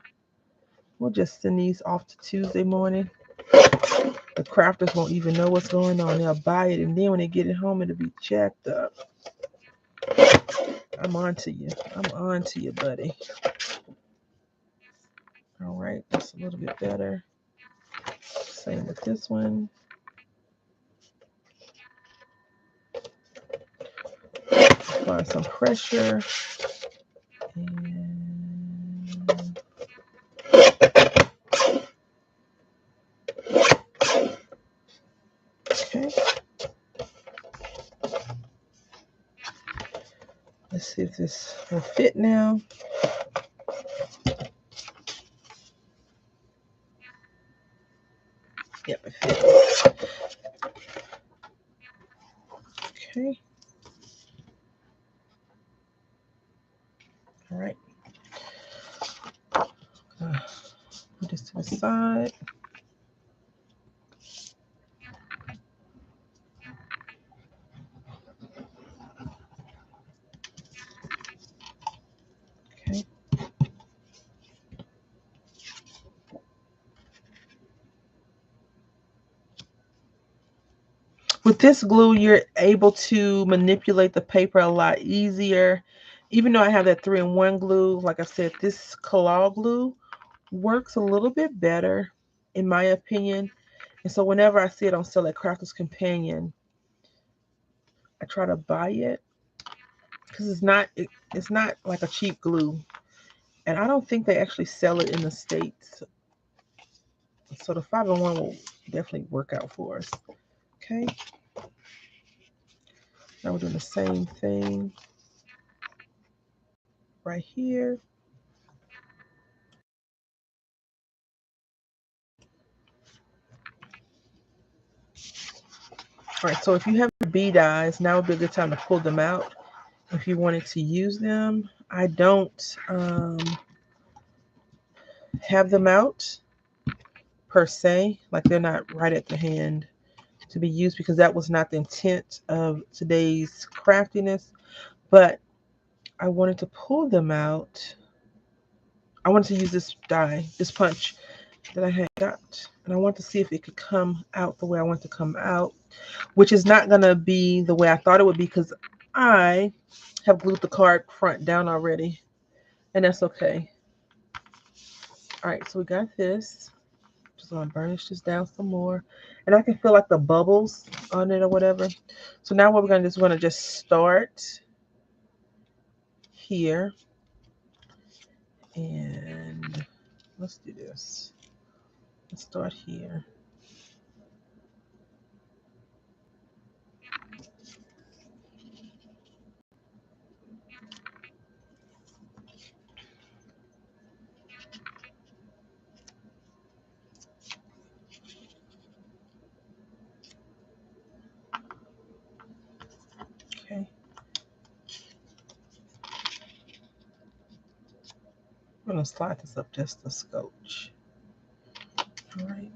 we'll just send these off to Tuesday morning. The crafters won't even know what's going on. They'll buy it, and then when they get it home, it'll be jacked up. I'm on to you. I'm on to you, buddy. All right, that's a little bit better. Same with this one. Apply some pressure. And okay. Let's see if this will fit now. Yep, it fits. Okay. All right. Put this to the side. Okay. With this glue, you're able to manipulate the paper a lot easier. Even though I have that 3-in-1 glue, like I said, this Collal glue works a little bit better, in my opinion. And so whenever I see it on sale at Crafter's Companion, I try to buy it because it's not like a cheap glue, and I don't think they actually sell it in the States. So the 5-in-1 will definitely work out for us. Okay. Now we're doing the same thing right here. All right, so if you have bead eyes, now would be a good time to pull them out if you wanted to use them. I don't have them out per se, like they're not right at the hand to be used because that was not the intent of today's craftiness. But I wanted to pull them out. I wanted to use this die, this punch that I had got, and I want to see if it could come out the way I want to come out, which is not going to be the way I thought it would be because I have glued the card front down already, and that's okay. All right, so we got this. Just going to burnish this down some more, and I can feel like the bubbles on it or whatever. So now what we're going to do is we're going to just start here, and let's do this. Let's start here. Okay. I'm going to slide this up just a scotch. All right.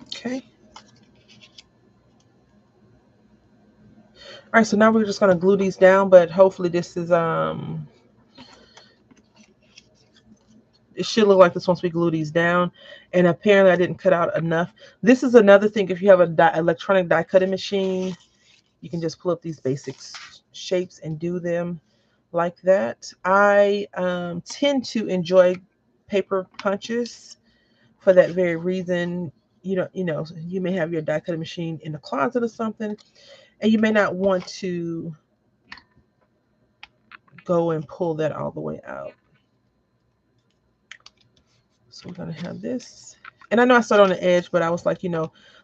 Okay. All right, so now we're just going to glue these down, but hopefully this is, it should look like this once we glue these down. And apparently I didn't cut out enough. This is another thing. If you have an electronic die cutting machine, you can just pull up these basics shapes and do them like that. I tend to enjoy paper punches for that very reason. You may have your die cutting machine in the closet or something, and you may not want to go and pull that all the way out. So we're gonna have this. And I know I started on the edge, but I was like,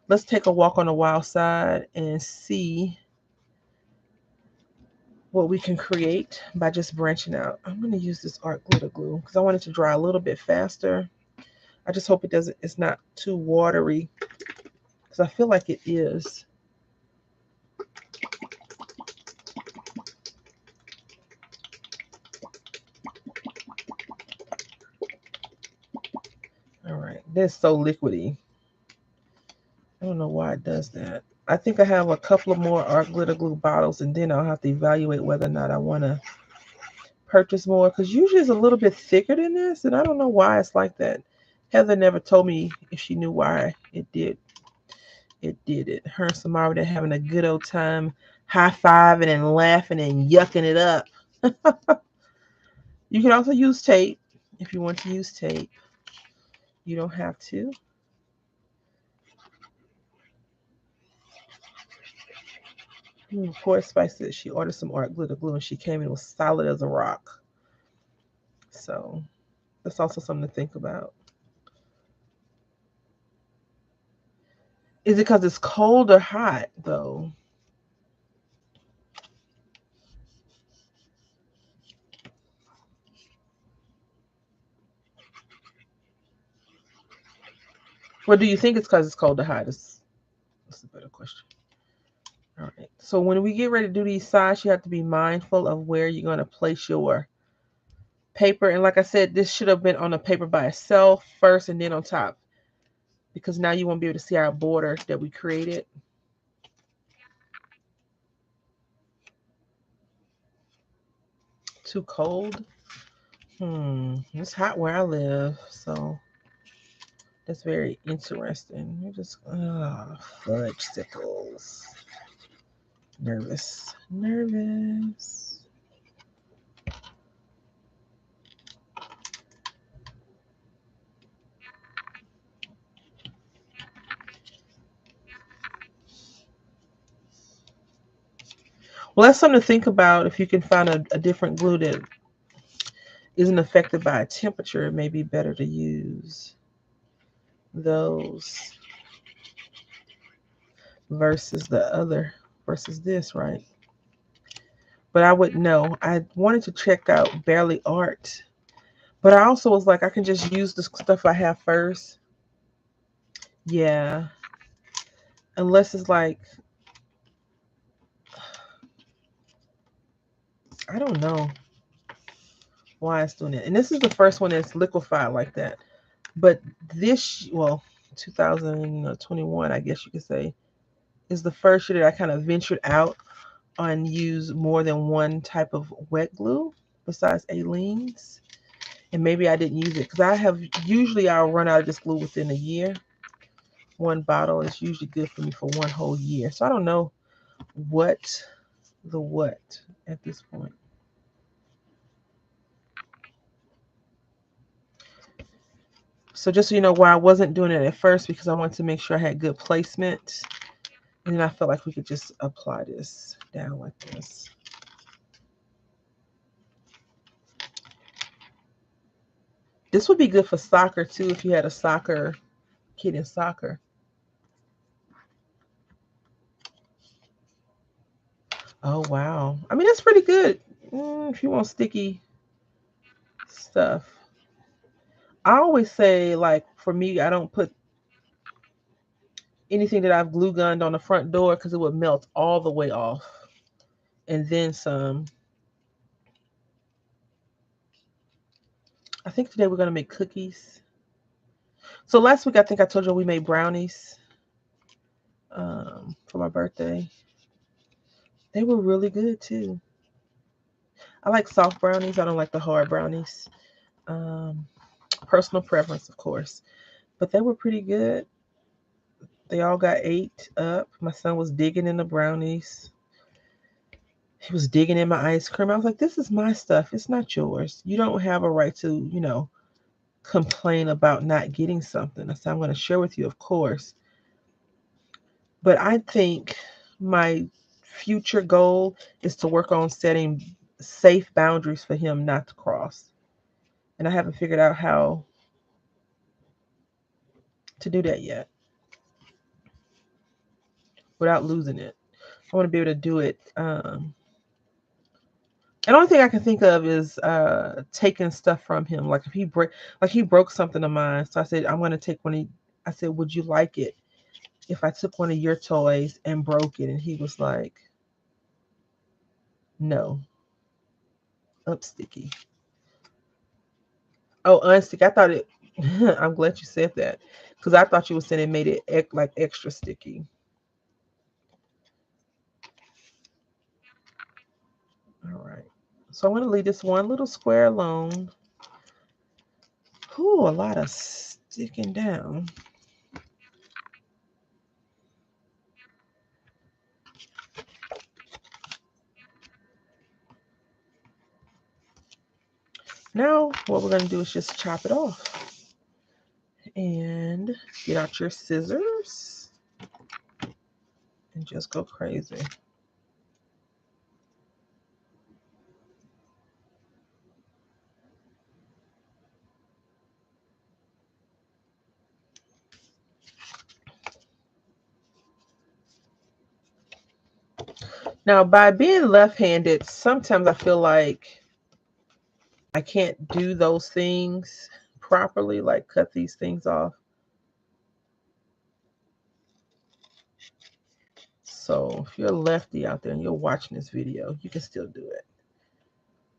let's take a walk on the wild side and see what we can create by just branching out. I'm gonna use this art glitter glue because I want it to dry a little bit faster. I just hope it's not too watery because I feel like it is. All right, this is so liquidy. I don't know why it does that. I think I have a couple of more art glitter glue bottles, and then I'll have to evaluate whether or not I want to purchase more because usually it's a little bit thicker than this, and I don't know why it's like that. Heather never told me if she knew why it did. It did it. Her and Samara, they're having a good old time high fiving and laughing and yucking it up. You can also use tape if you want to use tape. You don't have to. Poor Spice said she ordered some art glitter glue and she came in, it was solid as a rock. So that's also something to think about. Is it because it's cold or hot though? Or do you think it's because it's cold or hot? That's a better question. All right. So when we get ready to do these sides, you have to be mindful of where you're going to place your paper. And like I said, this should have been on the paper by itself first and then on top, because now you won't be able to see our border that we created. Too cold? It's hot where I live, so that's very interesting. You just fudge sickles. Nervous. Nervous. Well, that's something to think about. If you can find a different glue that isn't affected by a temperature, it may be better to use those versus this, right? But I wouldn't know. I wanted to check out Barely Art, but I also was like, I can just use the stuff I have first. Yeah, unless it's like, I don't know why it's doing it. And this is the first one that's liquefied like that. But this, well, 2021, I guess you could say, is the first year that I kind of ventured out and use more than one type of wet glue besides Aleene's. And maybe I didn't use it because I'll run out of this glue within a year. One bottle is usually good for me for one whole year. So I don't know what at this point. So just so you know why I wasn't doing it at first, because I wanted to make sure I had good placement. And then I felt like we could just apply this down like this. This would be good for soccer too if you had a soccer kid in soccer. Oh wow. I mean that's pretty good. If you want sticky stuff. I always say, like, for me, I don't put anything that I've glue gunned on the front door because it would melt all the way off. And then some. I think today we're gonna make cookies. So last week I think I told you we made brownies for my birthday. They were really good too. I like soft brownies. I don't like the hard brownies. Um, Personal preference, of course, but they were pretty good. They all got ate up. My son was digging in the brownies. He was digging in my ice cream. I was like, this is my stuff. It's not yours. You don't have a right to, complain about not getting something. I said, I'm going to share with you, of course. But I think my future goal is to work on setting safe boundaries for him not to cross. And I haven't figured out how to do that yet without losing it. I want to be able to do it. And the only thing I can think of is taking stuff from him. Like if he broke something of mine. So I said, I'm going to take I said, would you like it if I took one of your toys and broke it? And he was like, no, up sticky. Oh, unsticky. I thought it. I'm glad you said that because I thought you were saying it made it like extra sticky. All right. So I'm going to leave this one little square alone. Ooh, a lot of sticking down. Now, what we're going to do is just chop it off. And get out your scissors and just go crazy. Now, by being left-handed, sometimes I feel like I can't do those things properly, like cut these things off. So if you're a lefty out there and you're watching this video, you can still do it.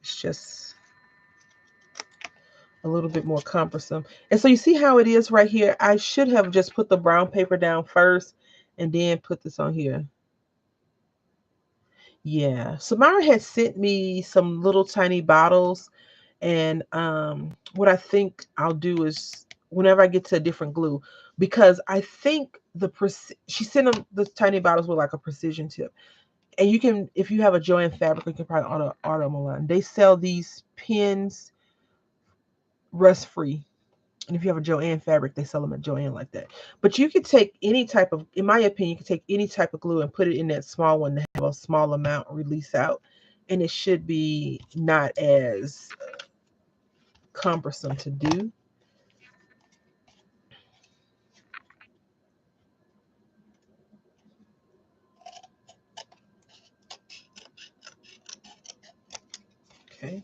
It's just a little bit more cumbersome. And so you see how it is right here? I should have just put the brown paper down first and then put this on here. Yeah. Samara had sent me some little tiny bottles. And what I think I'll do is whenever I get to a different glue, because I think she sent them the tiny bottles with like a precision tip. And you can, if you have a Joann fabric, you can probably order them online. They sell these pins rust free. And if you have a Joann fabric, they sell them at Joann like that. But you could take any type of, in my opinion, you could take any type of glue and put it in that small one to have a small amount release out. And it should be not as cumbersome to do. Okay.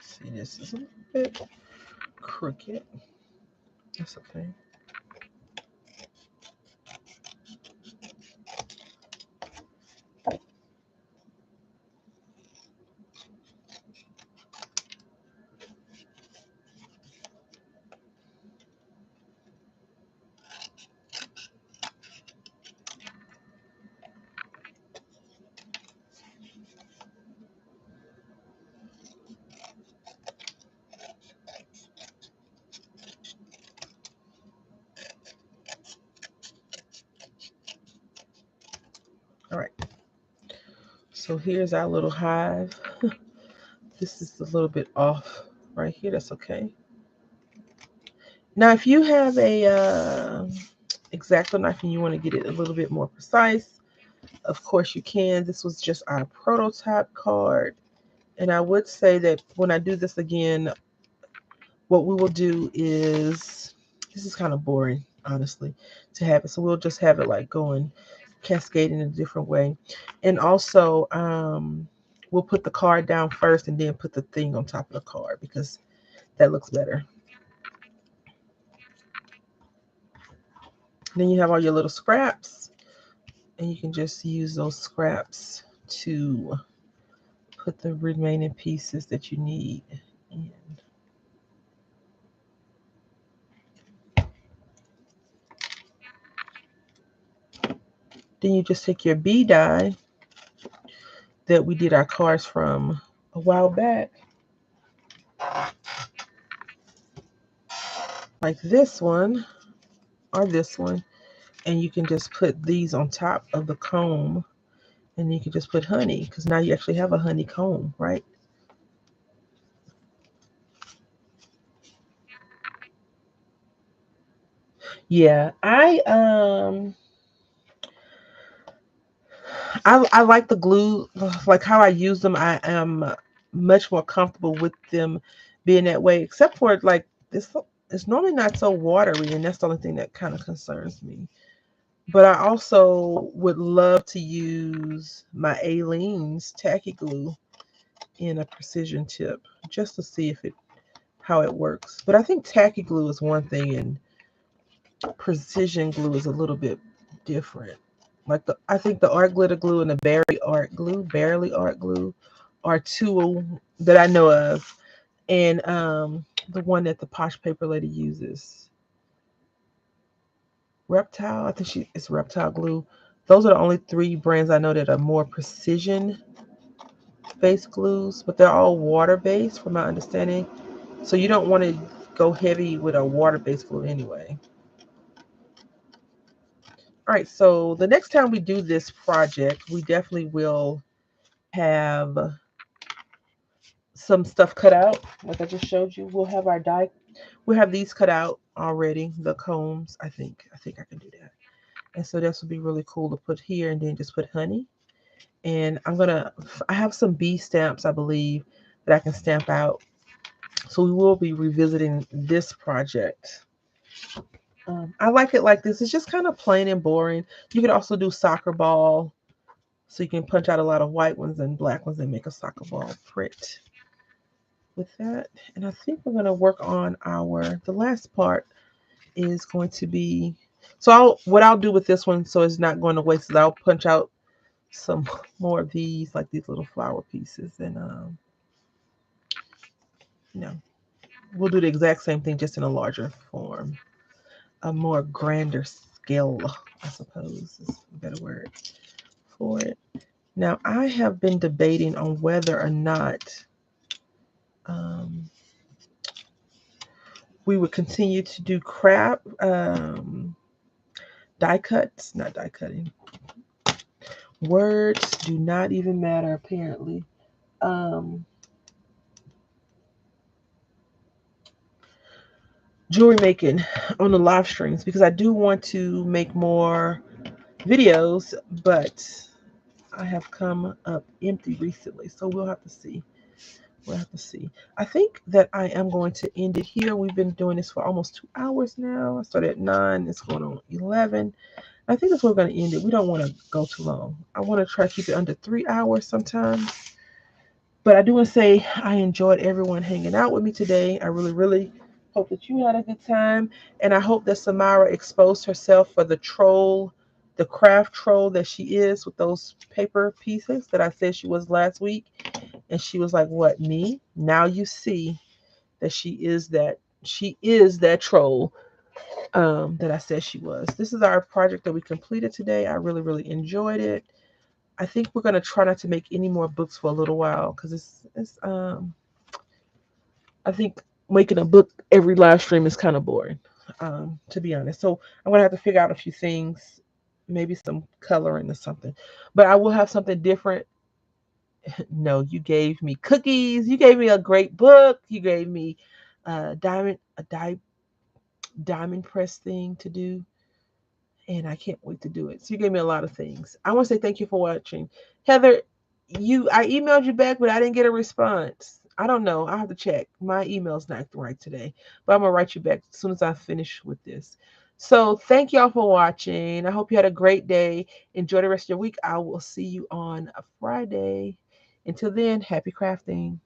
See, this is a little bit crooked. That's okay. All right. So here's our little hive. This is a little bit off right here. That's okay. Now, if you have a X-Acto knife and you want to get it a little bit more precise, of course you can. This was just our prototype card. And I would say that when I do this again, what we will do is, this is kind of boring, honestly, to have it. So we'll just have it like going cascade in a different way. And also, we'll put the card down first and then put the thing on top of the card because that looks better. Then you have all your little scraps, and you can just use those scraps to put the remaining pieces that you need in. Then you just take your bee die that we did our cards from a while back, like this one or this one, and you can just put these on top of the comb, and you can just put honey because now you actually have a honeycomb, right? Yeah, I like the glue, like how I use them. I am much more comfortable with them being that way, except for like this. It's normally not so watery, and that's the only thing that kind of concerns me. But I also would love to use my Aleene's tacky glue in a precision tip just to see if it how it works. But I think tacky glue is one thing, and precision glue is a little bit different. Like I think the art glitter glue and the Barely art glue, are two that I know of, and the one that the Posh Paper Lady uses, Reptile. I think it's Reptile glue. Those are the only three brands I know that are more precision based glues, but they're all water based, from my understanding. So you don't want to go heavy with a water based glue anyway. All right, so the next time we do this project, we definitely will have some stuff cut out. Like I just showed you, we'll have these cut out already, the combs. I think I can do that. And so this would be really cool to put here and then just put honey. And I have some bee stamps, I believe, that I can stamp out. So we will be revisiting this project. I like it like this. It's just kind of plain and boring. You could also do soccer ball. So you can punch out a lot of white ones and black ones and make a soccer ball print with that. And I think we're going to work on the last part is going to be, what I'll do with this one so it's not going to waste is I'll punch out some more of these, like these little flower pieces. And, you know, we'll do the exact same thing just in a larger form, a more grander scale, I suppose is a better word for it. Now, I have been debating on whether or not um, we would continue to do die cuts, not die cutting. Words do not even matter, apparently. Um, Jewelry making on the live streams because I do want to make more videos, but I have come up empty recently, so we'll have to see. We'll have to see. I think that I am going to end it here. We've been doing this for almost 2 hours now. I started at 9. It's going on 11. I think that's where we're going to end it. We don't want to go too long. I want to try to keep it under 3 hours sometimes. But I do want to say I enjoyed everyone hanging out with me today. I really, really hope that you had a good time. And I hope that Samara exposed herself for the craft troll that she is with those paper pieces that I said she was last week. And she was like, "What, me?" Now you see that she is that troll that I said she was. This is our project that we completed today. I really, really enjoyed it. I think we're gonna try not to make any more books for a little while because it's I think making a book every live stream is kind of boring, to be honest. So I'm gonna have to figure out a few things, maybe some coloring or something. But I will have something different. No, you gave me cookies. You gave me a great book. You gave me a diamond press thing to do, and I can't wait to do it. So you gave me a lot of things. I want to say thank you for watching, Heather. I emailed you back, but I didn't get a response. I don't know. I have to check. My email's not right today, but I'm gonna write you back as soon as I finish with this. So thank y'all for watching. I hope you had a great day. Enjoy the rest of your week. I will see you on a Friday. Until then, happy crafting.